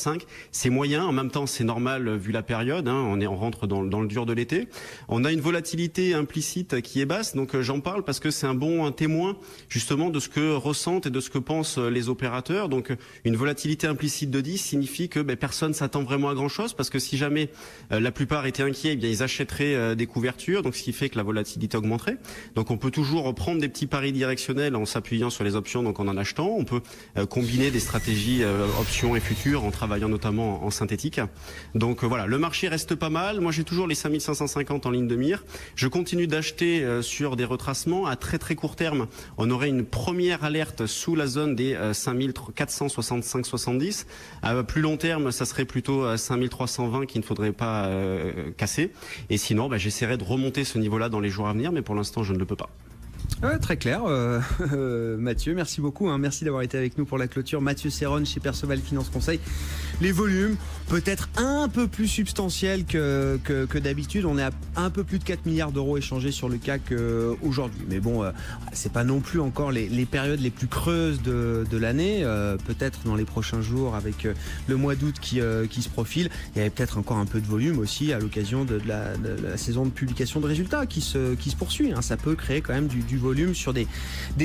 C'est moyen. En même temps, c'est normal vu la période. On rentre dans le dur de l'été. On a une volatilité implicite qui est basse. Donc, j'en parle parce que c'est un bon témoin, justement, de ce que ressentent et de ce que pensent les opérateurs. Donc, une volatilité implicite de 10 signifie que personne s'attend vraiment à grand chose parce que si jamais la plupart étaient inquiets, ils achèteraient des couvertures d'ouverture, donc ce qui fait que la volatilité augmenterait. Donc on peut toujours prendre des petits paris directionnels en s'appuyant sur les options, donc en achetant. On peut combiner des stratégies options et futures en travaillant notamment en synthétique. Donc voilà, le marché reste pas mal. Moi j'ai toujours les 5550 en ligne de mire. Je continue d'acheter sur des retracements à très très court terme. On aurait une première alerte sous la zone des 5465-70. À plus long terme, ça serait plutôt 5320 qu'il ne faudrait pas casser. Et sinon, j'essaierai de remonter ce niveau-là dans les jours à venir, mais pour l'instant, je ne le peux pas. Très clair, Mathieu, merci beaucoup, merci d'avoir été avec nous pour la clôture. Mathieu Serron chez Perceval Finance Conseil. Les volumes peut-être un peu plus substantiels que d'habitude. On est à un peu plus de 4 milliards d'euros échangés sur le CAC aujourd'hui. Mais bon, c'est pas non plus encore les périodes les plus creuses de l'année. Peut-être dans les prochains jours avec le mois d'août qui se profile. Il y avait peut-être encore un peu de volume aussi à l'occasion de la saison de publication de résultats qui se poursuit. Ça peut créer quand même du volume sur des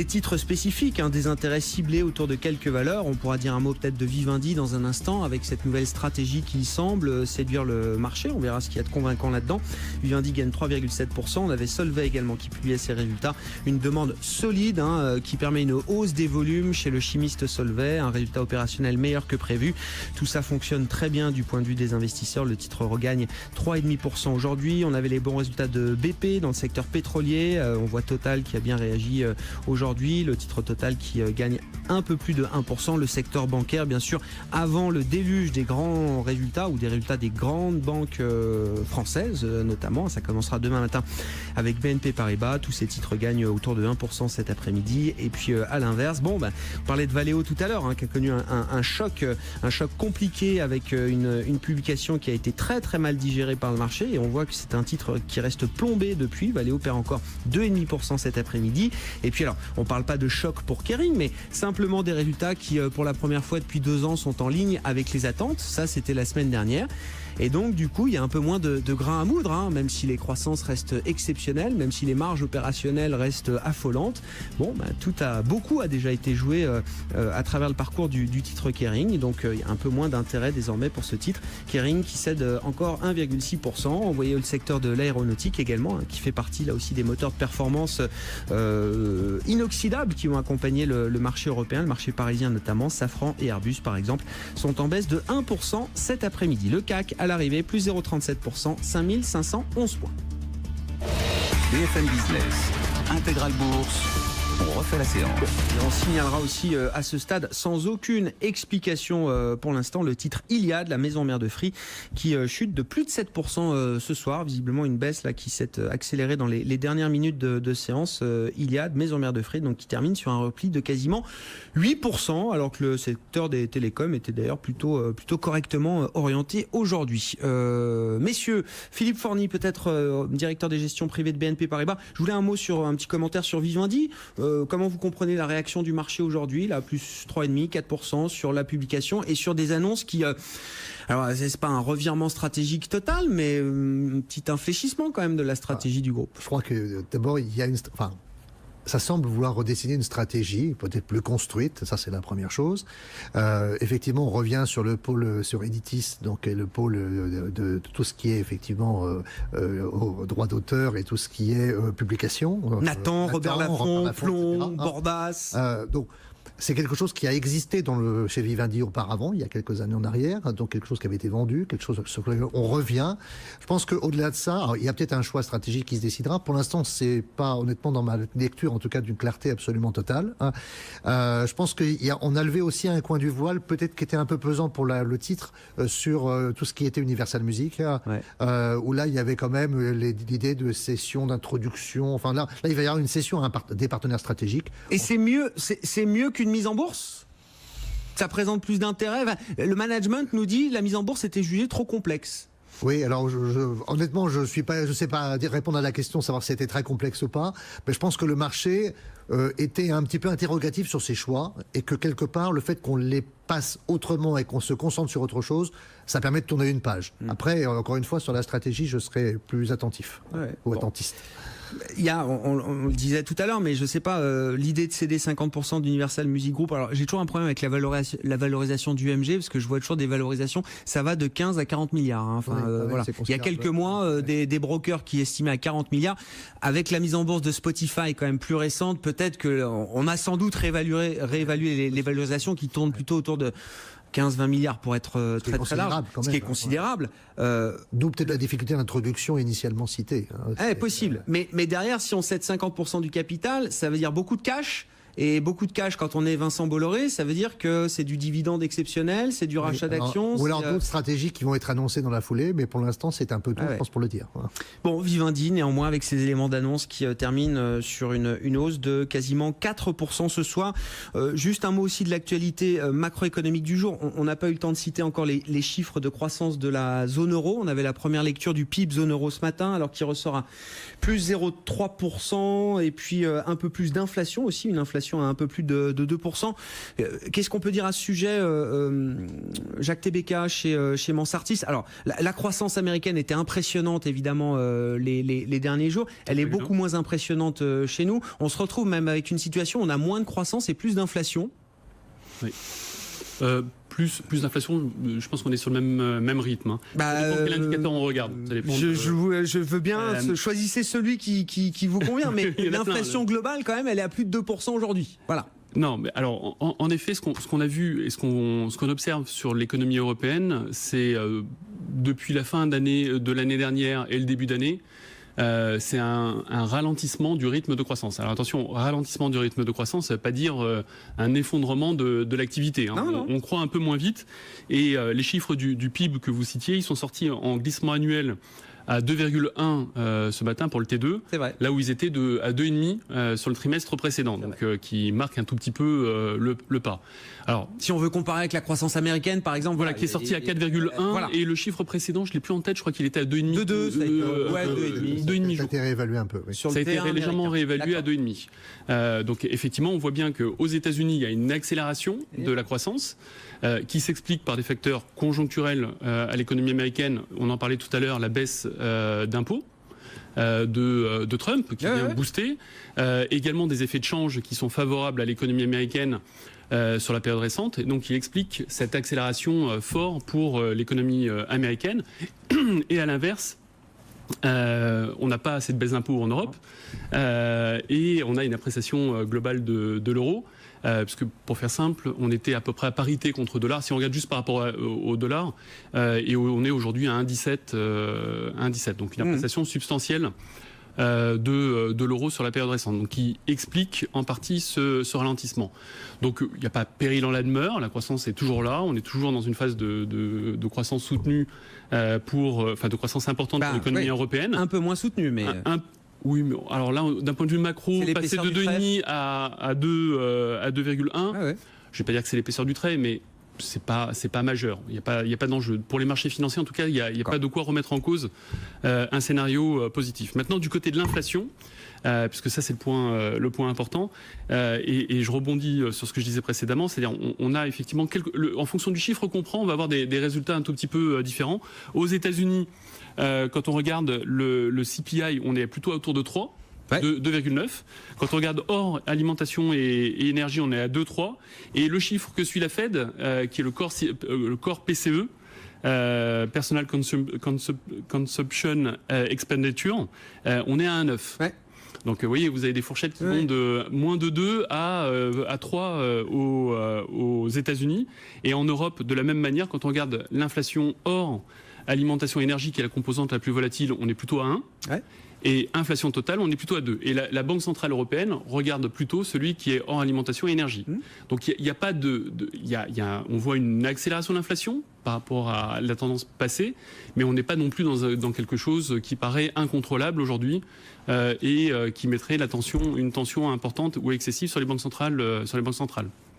titres spécifiques, des intérêts ciblés autour de quelques valeurs. On pourra dire un mot peut-être de Vivendi dans un instant avec cette nouvelle stratégie qui semble séduire le marché. On verra ce qu'il y a de convaincant là-dedans. Vivendi gagne 3,7%. On avait Solvay également qui publiait ses résultats. Une demande solide qui permet une hausse des volumes chez le chimiste Solvay. Un résultat opérationnel meilleur que prévu. Tout ça fonctionne très bien du point de vue des investisseurs. Le titre regagne 3,5% aujourd'hui. On avait les bons résultats de BP dans le secteur pétrolier. On voit Total qui a bien réagi aujourd'hui. Le titre Total qui gagne un peu plus de 1%. Le secteur bancaire, bien sûr, avant le déluge des grands résultats ou des résultats des grandes banques françaises notamment. Ça commencera demain matin avec BNP Paribas. Tous ces titres gagnent autour de 1% cet après-midi. Et puis à l'inverse, on parlait de Valeo tout à l'heure, qui a connu un choc compliqué avec une publication qui a été très très mal digérée par le marché. Et on voit que c'est un titre qui reste plombé depuis. Valeo perd encore 2,5% cet après-midi. Et puis alors, on parle pas de choc pour Kering, mais simplement des résultats qui, pour la première fois depuis 2 ans, sont en ligne avec les attentes. Ça, c'était la semaine dernière. Et donc, du coup, il y a un peu moins de grain à moudre, même si les croissances restent exceptionnelles, même si les marges opérationnelles restent affolantes. Beaucoup a déjà été joué à travers le parcours du titre Kering. Donc, il y a un peu moins d'intérêt désormais pour ce titre. Kering qui cède encore 1,6%. On voyait le secteur de l'aéronautique également, qui fait partie là aussi des moteurs de performance inoxydables qui ont accompagné le marché européen, le marché parisien notamment. Safran et Airbus, par exemple, sont en baisse de 1% cet après-midi. Le CAC à l'arrivée, plus 0,37%, 5511 points. BFM Business, Intégral Bourse, on refait la séance. Et on signalera aussi à ce stade, sans aucune explication pour l'instant, le titre Iliad, la maison mère de Free, qui chute de plus de 7% ce soir. Visiblement une baisse là qui s'est accélérée dans les dernières minutes de séance. Iliad, maison mère de Free, donc qui termine sur un repli de quasiment 8%, alors que le secteur des télécoms était d'ailleurs plutôt correctement orienté aujourd'hui. Messieurs, Philippe Forny, peut-être directeur des gestions privées de BNP Paribas. Je voulais un petit commentaire sur Vivendi. Comment vous comprenez la réaction du marché aujourd'hui, là, plus 3,5, 4% sur la publication et sur des annonces qui... alors, c'est pas un revirement stratégique total, mais un petit infléchissement quand même de la stratégie du groupe. Je crois que d'abord, il y a ça semble vouloir redessiner une stratégie, peut-être plus construite, ça c'est la première chose. Effectivement, on revient sur le pôle, sur Editis, donc le pôle de tout ce qui est effectivement au droit d'auteur et tout ce qui est publication. Nathan, Robert Laffont, Plomb, Bordas. Donc, c'est quelque chose qui a existé chez Vivendi auparavant, il y a quelques années en arrière, donc quelque chose qui avait été vendu, quelque chose sur lequel on revient. Je pense qu'au-delà de ça, il y a peut-être un choix stratégique qui se décidera. Pour l'instant, c'est pas, honnêtement, dans ma lecture, en tout cas, d'une clarté absolument totale. Je pense qu'on a levé aussi un coin du voile, peut-être qui était un peu pesant pour le titre, sur tout ce qui était Universal Music, où là, il y avait quand même l'idée de session d'introduction. Enfin, là, il va y avoir une session à des partenaires stratégiques. Et c'est mieux qu'une mise en bourse ? Ça présente plus d'intérêt. Le management nous dit la mise en bourse était jugée trop complexe. Oui, alors honnêtement, je sais pas répondre à la question, savoir si c'était très complexe ou pas, mais je pense que le marché était un petit peu interrogatif sur ses choix et que quelque part, le fait qu'on les passe autrement et qu'on se concentre sur autre chose, ça permet de tourner une page. Après, encore une fois, sur la stratégie, je serai plus attentif ou attentiste. Il y a, on le disait tout à l'heure, mais je sais pas, l'idée de céder 50% d'Universal Music Group. Alors, j'ai toujours un problème avec la valorisation du UMG, parce que je vois toujours des valorisations, ça va de 15 à 40 milliards. Hein. Enfin, voilà. Il y a quelques mois, des brokers qui estimaient à 40 milliards. Avec la mise en bourse de Spotify quand même plus récente, peut-être qu'on a sans doute réévalué les valorisations qui tournent plutôt autour de 15-20 milliards pour être très large, ce qui est considérable. D'où peut-être la difficulté d'introduction initialement citée. Possible. Mais derrière, si on cède 50% du capital, ça veut dire beaucoup de cash. Et beaucoup de cash, quand on est Vincent Bolloré, ça veut dire que c'est du dividende exceptionnel, c'est du rachat d'actions. Ou alors d'autres stratégies qui vont être annoncées dans la foulée, mais pour l'instant, c'est un peu tôt, je pense, pour le dire. Voilà. Bon, Vivendi, néanmoins, avec ces éléments d'annonce qui terminent sur une hausse de quasiment 4% ce soir. Juste un mot aussi de l'actualité macroéconomique du jour. On n'a pas eu le temps de citer encore les chiffres de croissance de la zone euro. On avait la première lecture du PIB zone euro ce matin, alors qu'il ressort à plus 0,3%, et puis un peu plus d'inflation aussi, une inflation à un peu plus de 2%. Qu'est-ce qu'on peut dire à ce sujet, Jacques Tébéka chez Mansartis? Alors, la croissance américaine était impressionnante, évidemment, les derniers jours. Elle est beaucoup moins impressionnante chez nous. On se retrouve même avec une situation où on a moins de croissance et plus d'inflation. Oui. Plus d'inflation, je pense qu'on est sur le même rythme. Hein. Ça dépend quel indicateur on regarde. Ça dépend je veux bien, choisissez celui qui vous convient, mais l'inflation globale, quand même, elle est à plus de 2% aujourd'hui. Voilà. Non, mais alors, en effet, ce qu'on a vu et ce qu'on observe sur l'économie européenne, c'est depuis la fin de l'année dernière et le début d'année, c'est un ralentissement du rythme de croissance. Alors attention, ralentissement du rythme de croissance, ça ne veut pas dire un effondrement de l'activité. Hein. On croît un peu moins vite. Et les chiffres du PIB que vous citiez, ils sont sortis en glissement annuel à 2,1 ce matin pour le T2, là où ils étaient à 2,5 sur le trimestre précédent, donc qui marque un tout petit peu le pas. Alors, si on veut comparer avec la croissance américaine, par exemple, voilà, qui est sorti à 4,1 et le chiffre précédent, je l'ai plus en tête, je crois qu'il était à 2,5. 2,5. Ça a été réévalué un peu. Oui. Ça a été légèrement réévalué à 2,5. Donc effectivement, on voit bien qu'aux États-Unis, il y a une accélération de la croissance qui s'explique par des facteurs conjoncturels à l'économie américaine. On en parlait tout à l'heure, la baisse d'impôts de Trump qui vient booster, également des effets de change qui sont favorables à l'économie américaine sur la période récente, et donc il explique cette accélération forte pour l'économie américaine. Et à l'inverse, on n'a pas assez de baisse d'impôts en Europe et on a une appréciation globale de l'euro. Parce que pour faire simple, on était à peu près à parité contre le dollar. Si on regarde juste par rapport au dollar, et on est aujourd'hui à 1,17. Donc une appréciation substantielle de l'euro sur la période récente, donc qui explique en partie ce ralentissement. Donc il n'y a pas péril en la demeure, la croissance est toujours là, on est toujours dans une phase de croissance soutenue de croissance importante pour l'économie européenne. Un peu moins soutenue, mais... Oui, mais alors là, d'un point de vue macro, passer de 2,5 à 2,1, je ne vais pas dire que c'est l'épaisseur du trait, mais c'est pas majeur. Il n'y a pas d'enjeu. Pour les marchés financiers, en tout cas, il n'y a pas de quoi remettre en cause un scénario positif. Maintenant, du côté de l'inflation, puisque ça c'est le point important, et je rebondis sur ce que je disais précédemment, c'est-à-dire on a effectivement en fonction du chiffre qu'on prend, on va avoir des résultats un tout petit peu différents. Aux États-Unis, quand on regarde le CPI, on est plutôt autour de 3. 2,9. Quand on regarde hors alimentation et énergie, on est à 2,3. Et le chiffre que suit la Fed, qui est le corps PCE, Personal Consumption Expenditure, on est à 1,9. Donc vous voyez, vous avez des fourchettes qui vont de moins de 2 à 3 aux États-Unis. Et en Europe, de la même manière, quand on regarde l'inflation hors alimentation énergie, qui est la composante la plus volatile, on est plutôt à 1. Et inflation totale, on est plutôt à 2. Et la Banque Centrale Européenne regarde plutôt celui qui est hors alimentation et énergie. Donc il n'y a pas on voit une accélération de l'inflation par rapport à la tendance passée, mais on n'est pas non plus dans quelque chose qui paraît incontrôlable aujourd'hui et qui mettrait une tension importante ou excessive sur les banques centrales.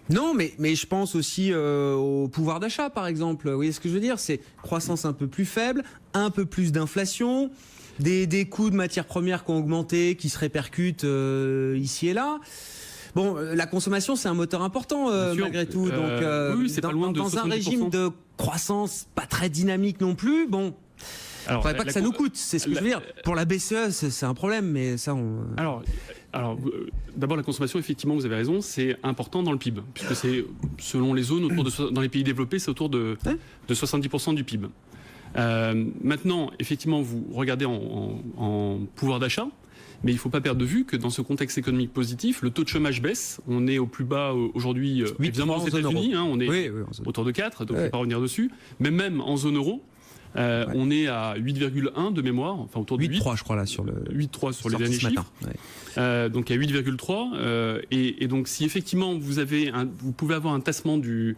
Non, mais je pense aussi au pouvoir d'achat, par exemple. Vous voyez ce que je veux dire? C'est croissance un peu plus faible, un peu plus d'inflation. des coûts de matières premières qui ont augmenté, qui se répercutent ici et là. Bon, la consommation, c'est un moteur important malgré tout. Donc, oui, c'est pas loin de dans un 70%. régime de croissance pas très dynamique non plus, bon. Alors, Faudrait pas que ça nous coûte, c'est ce que je veux dire. Pour la BCE, c'est un problème, mais ça, Alors, d'abord, la consommation, effectivement, vous avez raison, c'est important dans le PIB, puisque c'est, selon les zones, dans les pays développés, c'est autour de 70% du PIB. Maintenant, effectivement, vous regardez en pouvoir d'achat, mais il ne faut pas perdre de vue que dans ce contexte économique positif, le taux de chômage baisse. On est au plus bas aujourd'hui, évidemment aux États-Unis, on est autour de 4, donc je ne vais pas revenir dessus, mais même en zone euro. On est à 8,1 de mémoire, enfin autour de 8,3 je crois là sur le 8,3 sur les derniers chiffres. Donc à 8,3 et donc si effectivement vous pouvez avoir un tassement du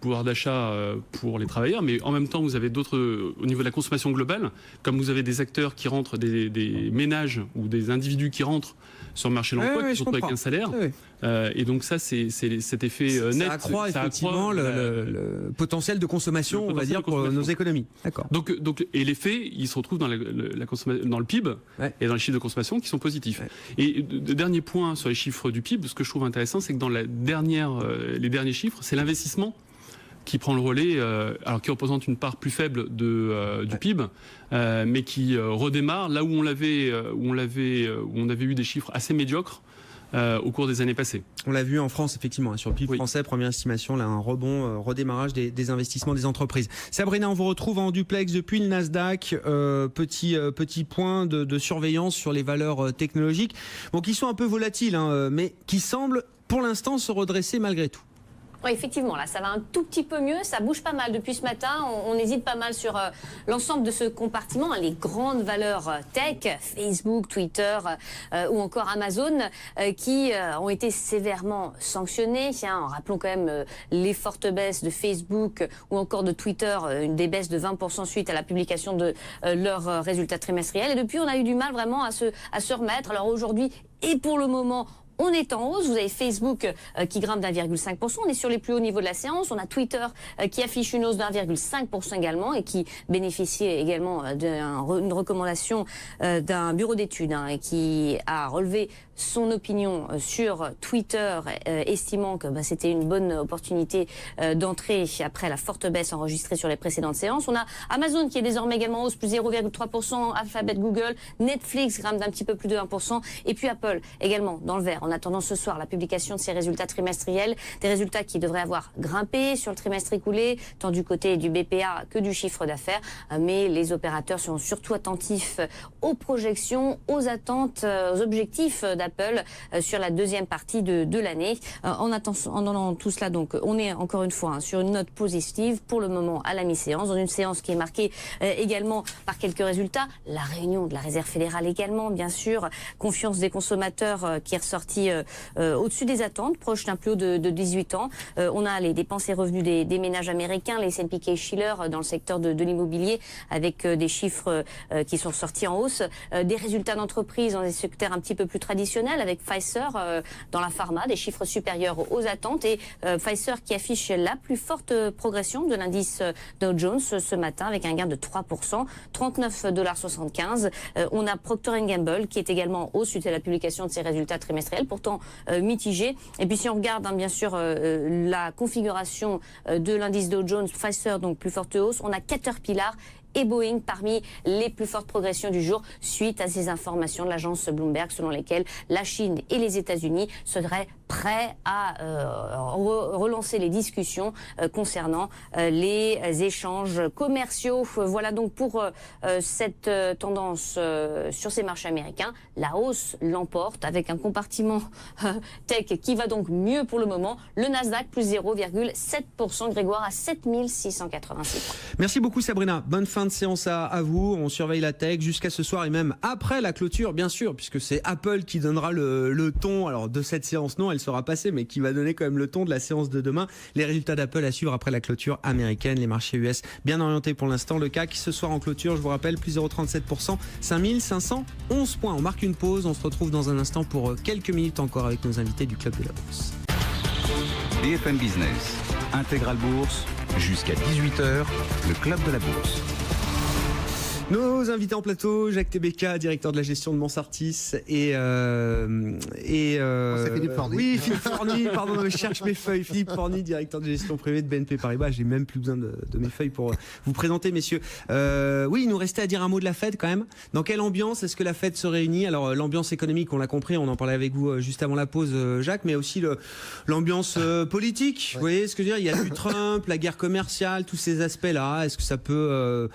pouvoir d'achat pour les travailleurs, mais en même temps vous avez d'autres au niveau de la consommation globale, comme vous avez des acteurs qui rentrent, des ménages ou des individus qui rentrent sur le marché de l'emploi qui sont avec un salaire. Et donc ça, c'est cet effet net. Ça accroît effectivement le potentiel de consommation, on va dire, pour nos économies. D'accord. Donc, et l'effet, il se retrouve dans dans le PIB et dans les chiffres de consommation qui sont positifs. Et dernier point sur les chiffres du PIB, ce que je trouve intéressant, c'est que dans les derniers chiffres, c'est l'investissement qui prend le relais, alors qui représente une part plus faible du PIB, mais qui redémarre là où on avait eu des chiffres assez médiocres au cours des années passées. On l'a vu en France, effectivement, sur le PIB français, première estimation, là, un rebond, redémarrage des investissements des entreprises. Sabrina, on vous retrouve en duplex depuis le Nasdaq. Petit point de surveillance sur les valeurs technologiques, bon, qui sont un peu volatiles, mais qui semblent, pour l'instant, se redresser malgré tout. Oui, effectivement, là, ça va un tout petit peu mieux. Ça bouge pas mal depuis ce matin. On hésite pas mal sur l'ensemble de ce compartiment. Les grandes valeurs tech, Facebook, Twitter ou encore Amazon, qui ont été sévèrement sanctionnées. Rappelons quand même les fortes baisses de Facebook ou encore de Twitter, des baisses de 20% suite à la publication de leurs résultats trimestriels. Et depuis, on a eu du mal vraiment à se remettre. Alors aujourd'hui, et pour le moment, on est en hausse. Vous avez Facebook qui grimpe d'1,5%. On est sur les plus hauts niveaux de la séance. On a Twitter qui affiche une hausse d'1,5% également et qui bénéficie également d'une recommandation d'un bureau d'études et qui a relevé son opinion sur Twitter, estimant que c'était une bonne opportunité d'entrée après la forte baisse enregistrée sur les précédentes séances. On a Amazon qui est désormais également en hausse, plus 0,3%, Alphabet, Google, Netflix grimpe d'un petit peu plus de 1%, et puis Apple également dans le vert. En attendant ce soir la publication de ses résultats trimestriels, des résultats qui devraient avoir grimpé sur le trimestre écoulé, tant du côté du BPA que du chiffre d'affaires, mais les opérateurs sont surtout attentifs aux projections, aux attentes, aux objectifs d'Apple sur la deuxième partie de l'année. En attendant tout cela, donc, on est encore une fois sur une note positive pour le moment à la mi-séance, dans une séance qui est marquée également par quelques résultats. La réunion de la Réserve fédérale également, bien sûr, confiance des consommateurs qui est ressortie au-dessus des attentes, proche d'un plus haut de 18 ans. On a les dépenses et revenus des ménages américains, les S&P Case-Shiller dans le secteur de l'immobilier, avec des chiffres qui sont sortis en hausse, des résultats d'entreprise dans des secteurs un petit peu plus traditionnels, avec Pfizer dans la pharma, des chiffres supérieurs aux attentes, et Pfizer qui affiche la plus forte progression de l'indice Dow Jones ce matin, avec un gain de 3%, 39,75 $. On a Procter & Gamble qui est également en hausse suite à la publication de ses résultats trimestriels, pourtant mitigé. Et puis si on regarde bien sûr la configuration de l'indice Dow Jones, Pfizer donc plus forte hausse, on a Caterpillar et Boeing parmi les plus fortes progressions du jour suite à ces informations de l'agence Bloomberg selon lesquelles la Chine et les États-Unis seraient prêts à relancer les discussions concernant les échanges commerciaux. Voilà donc pour cette tendance sur ces marchés américains. La hausse l'emporte avec un compartiment tech qui va donc mieux pour le moment. Le Nasdaq plus 0,7%, Grégoire, à 7686 points. Merci beaucoup Sabrina. Bonne fin de séance à vous. On surveille la tech jusqu'à ce soir et même après la clôture, bien sûr, puisque c'est Apple qui donnera le ton. Alors de cette séance, non, elle sera passée, mais qui va donner quand même le ton de la séance de demain. Les résultats d'Apple à suivre après la clôture américaine. Les marchés US bien orientés pour l'instant. Le CAC ce soir en clôture, je vous rappelle, plus 0,37%, 5511 points. On marque une pause. On se retrouve dans un instant pour quelques minutes encore avec nos invités du Club de la Bourse. BFM Business, Intégral Bourse, jusqu'à 18h, le Club de la Bourse. Nos invités en plateau, Jacques Tébéka, directeur de la gestion de Mansartis et c'est Philippe Forny. Oui, Philippe Forny, pardon, je cherche mes feuilles. Philippe Forny, directeur de gestion privée de BNP Paribas. J'ai même plus besoin de mes feuilles pour vous présenter, messieurs. Oui, il nous restait à dire un mot de la Fed quand même. Dans quelle ambiance est-ce que la Fed se réunit? Alors l'ambiance économique, on l'a compris, on en parlait avec vous juste avant la pause, Jacques, mais aussi l'ambiance politique. Vous voyez ce que je veux dire? Il y a du Trump, la guerre commerciale, tous ces aspects-là. Est-ce que ça peut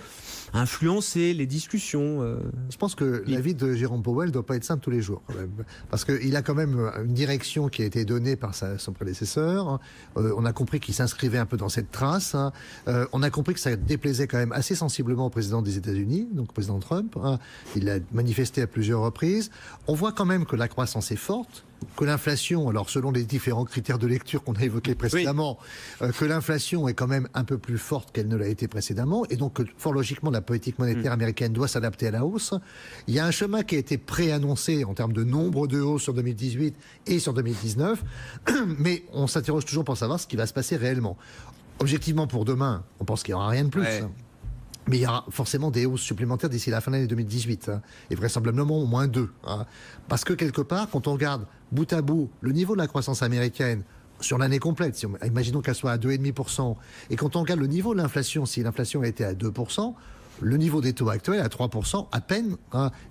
influencer les discussions? Je pense que la vie de Jérôme Powell ne doit pas être simple tous les jours, quand même. Parce qu'il a quand même une direction qui a été donnée par son prédécesseur. On a compris qu'il s'inscrivait un peu dans cette trace. On a compris que ça déplaisait quand même assez sensiblement au président des États-Unis, donc au président Trump. Il l'a manifesté à plusieurs reprises. On voit quand même que la croissance est forte, que l'inflation, alors selon les différents critères de lecture qu'on a évoqués précédemment, que l'inflation est quand même un peu plus forte qu'elle ne l'a été précédemment, et donc que, fort logiquement, la politique monétaire américaine doit s'adapter à la hausse. Il y a un chemin qui a été préannoncé en termes de nombre de hausses sur 2018 et sur 2019, mais on s'interroge toujours pour savoir ce qui va se passer réellement. Objectivement, pour demain, on pense qu'il n'y aura rien de plus. Ouais. Mais il y aura forcément des hausses supplémentaires d'ici la fin de l'année 2018, et vraisemblablement au moins 2. Parce que quelque part, quand on regarde bout à bout le niveau de la croissance américaine sur l'année complète, imaginons qu'elle soit à 2,5%, et quand on regarde le niveau de l'inflation, si l'inflation a été à 2%, le niveau des taux actuels à 3% à peine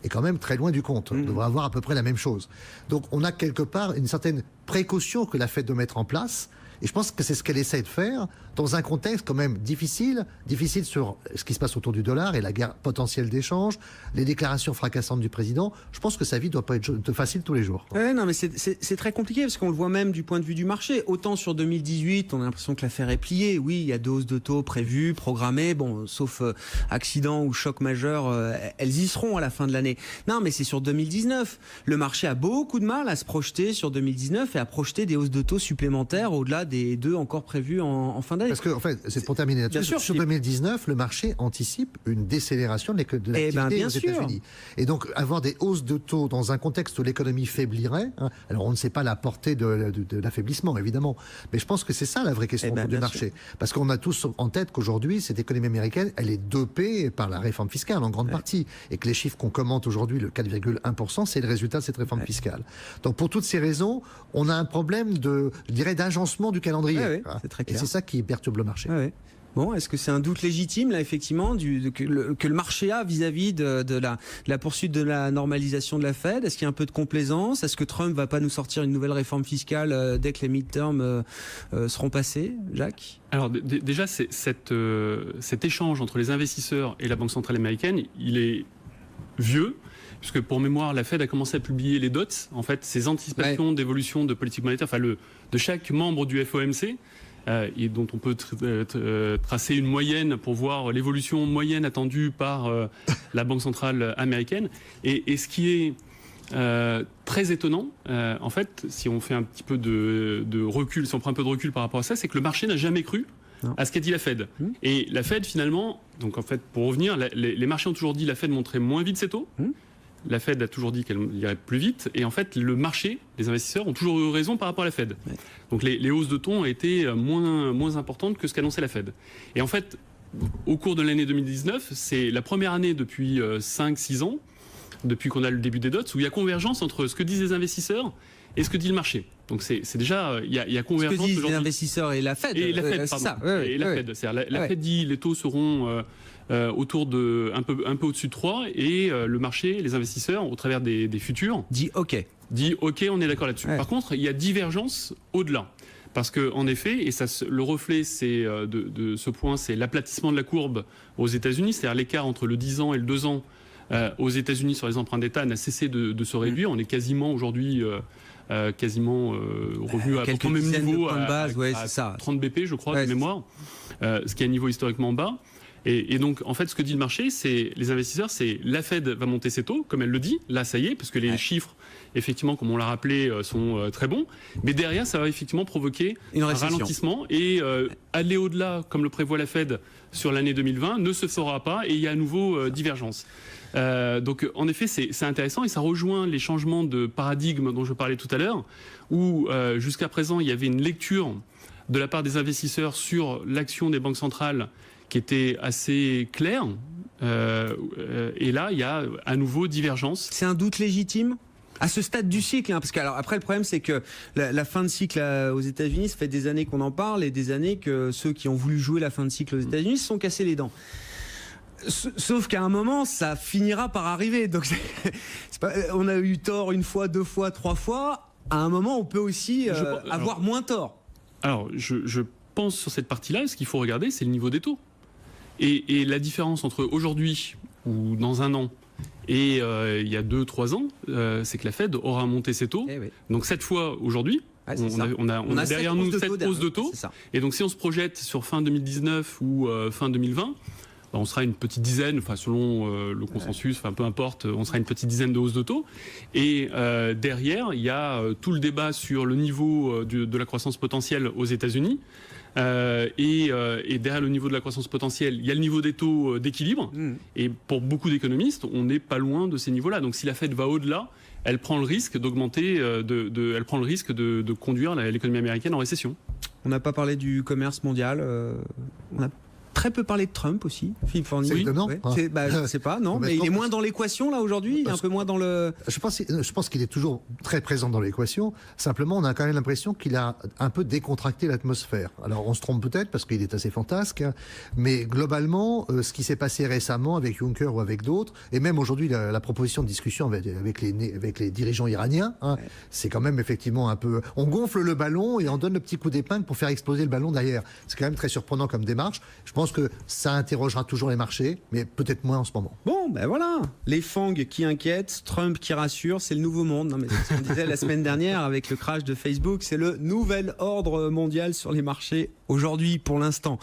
est quand même très loin du compte. On devrait avoir à peu près la même chose. Donc on a quelque part une certaine précaution que la Fed doit mettre en place. Et je pense que c'est ce qu'elle essaie de faire dans un contexte quand même difficile sur ce qui se passe autour du dollar et la guerre potentielle d'échange, les déclarations fracassantes du président. Je pense que sa vie ne doit pas être facile tous les jours. Non, mais c'est très compliqué parce qu'on le voit même du point de vue du marché. Autant sur 2018, on a l'impression que l'affaire est pliée. Oui, il y a 2 hausses de taux prévues, programmées. Bon, sauf accident ou choc majeur, elles y seront à la fin de l'année. Non, mais c'est sur 2019. Le marché a beaucoup de mal à se projeter sur 2019 et à projeter des hausses de taux supplémentaires au-delà des 2 encore prévues en fin d'année. Parce que, en fait, c'est pour terminer là-dessus. Bien sûr, sur 2019, le marché anticipe une décélération de l'activité aux États-Unis. Et donc, avoir des hausses de taux dans un contexte où l'économie faiblirait, alors on ne sait pas la portée de l'affaiblissement, évidemment, mais je pense que c'est ça la vraie question du marché. Parce qu'on a tous en tête qu'aujourd'hui, cette économie américaine, elle est dopée par la réforme fiscale en grande partie, et que les chiffres qu'on commente aujourd'hui, le 4,1%, c'est le résultat de cette réforme fiscale. Donc, pour toutes ces raisons, on a un problème d'agencement du calendrier. C'est très clair. Et c'est ça qui perturbe le marché. Bon, est-ce que c'est un doute légitime, là, effectivement, que le marché a vis-à-vis de la poursuite de la normalisation de la Fed? Est-ce qu'il y a un peu de complaisance? Est-ce que Trump va pas nous sortir une nouvelle réforme fiscale dès que les midterms seront passés, Jacques? Alors déjà, cet échange entre les investisseurs et la Banque centrale américaine, il est vieux. Puisque pour mémoire, la Fed a commencé à publier les dots, en fait, ces anticipations d'évolution de politique monétaire, de chaque membre du FOMC, et dont on peut tracer une moyenne pour voir l'évolution moyenne attendue par la Banque centrale américaine. Et ce qui est très étonnant, en fait, si on fait un petit peu de recul, si on prend un peu de recul par rapport à ça, c'est que le marché n'a jamais cru à ce qu'a dit la Fed. Et la Fed, finalement, donc en fait, pour revenir, les marchés ont toujours dit que la Fed montrait moins vite ses taux. La Fed a toujours dit qu'elle irait plus vite. Et en fait, le marché, les investisseurs, ont toujours eu raison par rapport à la Fed. Donc les hausses de taux ont été moins importantes que ce qu'annonçait la Fed. Et en fait, au cours de l'année 2019, c'est la première année depuis 5-6 ans, depuis qu'on a le début des dots, où il y a convergence entre ce que disent les investisseurs et ce que dit le marché. Donc c'est déjà, il y a convergence. Ce que disent les investisseurs et la Fed. Et la Fed, pardon. Ça. Et la Fed. La Fed dit les taux seront autour de un peu au-dessus de 3, et le marché, les investisseurs, au travers des futurs, dit OK, on est d'accord là-dessus. Par contre, il y a divergence au-delà. Parce que, en effet, et ça, le reflet de ce point, c'est l'aplatissement de la courbe aux États-Unis, c'est-à-dire l'écart entre le 10 ans et le 2 ans aux États-Unis sur les emprunts d'État n'a cessé de se réduire. On est quasiment aujourd'hui revenu à peu près au même niveau, à 30 BP, je crois, de mémoire, ce qui est un niveau historiquement bas. Et donc, en fait, ce que dit le marché, c'est les investisseurs, c'est la Fed va monter ses taux, comme elle le dit. Là, ça y est, parce que les chiffres, effectivement, comme on l'a rappelé, sont très bons. Mais derrière, ça va effectivement provoquer un ralentissement. Et aller au-delà, comme le prévoit la Fed sur l'année 2020, ne se fera pas. Et il y a à nouveau divergence. Donc, en effet, c'est intéressant. Et ça rejoint les changements de paradigme dont je parlais tout à l'heure, où jusqu'à présent, il y avait une lecture de la part des investisseurs sur l'action des banques centrales qui était assez clair, Et là, il y a à nouveau divergence. C'est un doute légitime à ce stade du cycle, parce que alors après le problème c'est que la fin de cycle aux États-Unis, ça fait des années qu'on en parle et des années que ceux qui ont voulu jouer la fin de cycle aux États-Unis se sont cassés les dents. Sauf qu'à un moment, ça finira par arriver. Donc, on a eu tort une fois, 2 fois, 3 fois. À un moment, on peut aussi avoir moins tort. Alors, je pense sur cette partie-là, ce qu'il faut regarder, c'est le niveau des taux. Et la différence entre aujourd'hui ou dans un an et il y a 2-3 ans, c'est que la Fed aura monté ses taux. Oui. Donc cette fois, aujourd'hui, on a derrière nous cette hausse de taux. Et donc si on se projette sur fin 2019 ou fin 2020, on sera une petite dizaine, selon le consensus, peu importe, on sera une petite dizaine de hausses de taux. Et derrière, il y a tout le débat sur le niveau de la croissance potentielle aux États-Unis. Et derrière le niveau de la croissance potentielle, il y a le niveau des taux d'équilibre. Et pour beaucoup d'économistes, on n'est pas loin de ces niveaux-là. Donc si la Fed va au-delà, elle prend le risque d'augmenter, elle prend le risque de conduire l'économie américaine en récession. On n'a pas parlé du commerce mondial. On a très peu parlé de Trump aussi, Philippe Forny. C'est étonnant. Je ne sais pas, non, mais il est moins dans l'équation là aujourd'hui, il est un peu moins dans le... Je pense qu'il est toujours très présent dans l'équation. Simplement, on a quand même l'impression qu'il a un peu décontracté l'atmosphère. Alors, on se trompe peut-être parce qu'il est assez fantasque, mais globalement, ce qui s'est passé récemment avec Juncker ou avec d'autres, et même aujourd'hui la proposition de discussion avec les dirigeants iraniens, c'est quand même effectivement un peu... On gonfle le ballon et on donne le petit coup d'épingle pour faire exploser le ballon derrière. C'est quand même très surprenant comme démarche. Je pense que ça interrogera toujours les marchés, mais peut-être moins en ce moment. Bon, ben voilà, les FANG qui inquiètent, Trump qui rassure, c'est le nouveau monde. Non, mais c'est ce qu'on disait la semaine dernière avec le crash de Facebook, c'est le nouvel ordre mondial sur les marchés. Aujourd'hui, pour l'instant,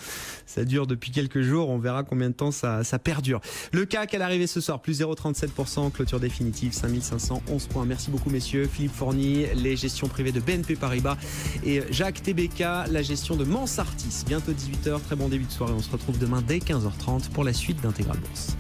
ça dure depuis quelques jours, on verra combien de temps ça perdure. Le CAC à l'arrivée ce soir, plus 0,37%, clôture définitive, 5511 points. Merci beaucoup messieurs, Philippe Forny, les gestions privées de BNP Paribas et Jacques Tebeka, la gestion de Mansartis. Bientôt 18h, très bon début de soirée, on se retrouve demain dès 15h30 pour la suite d'Intégral Bourse.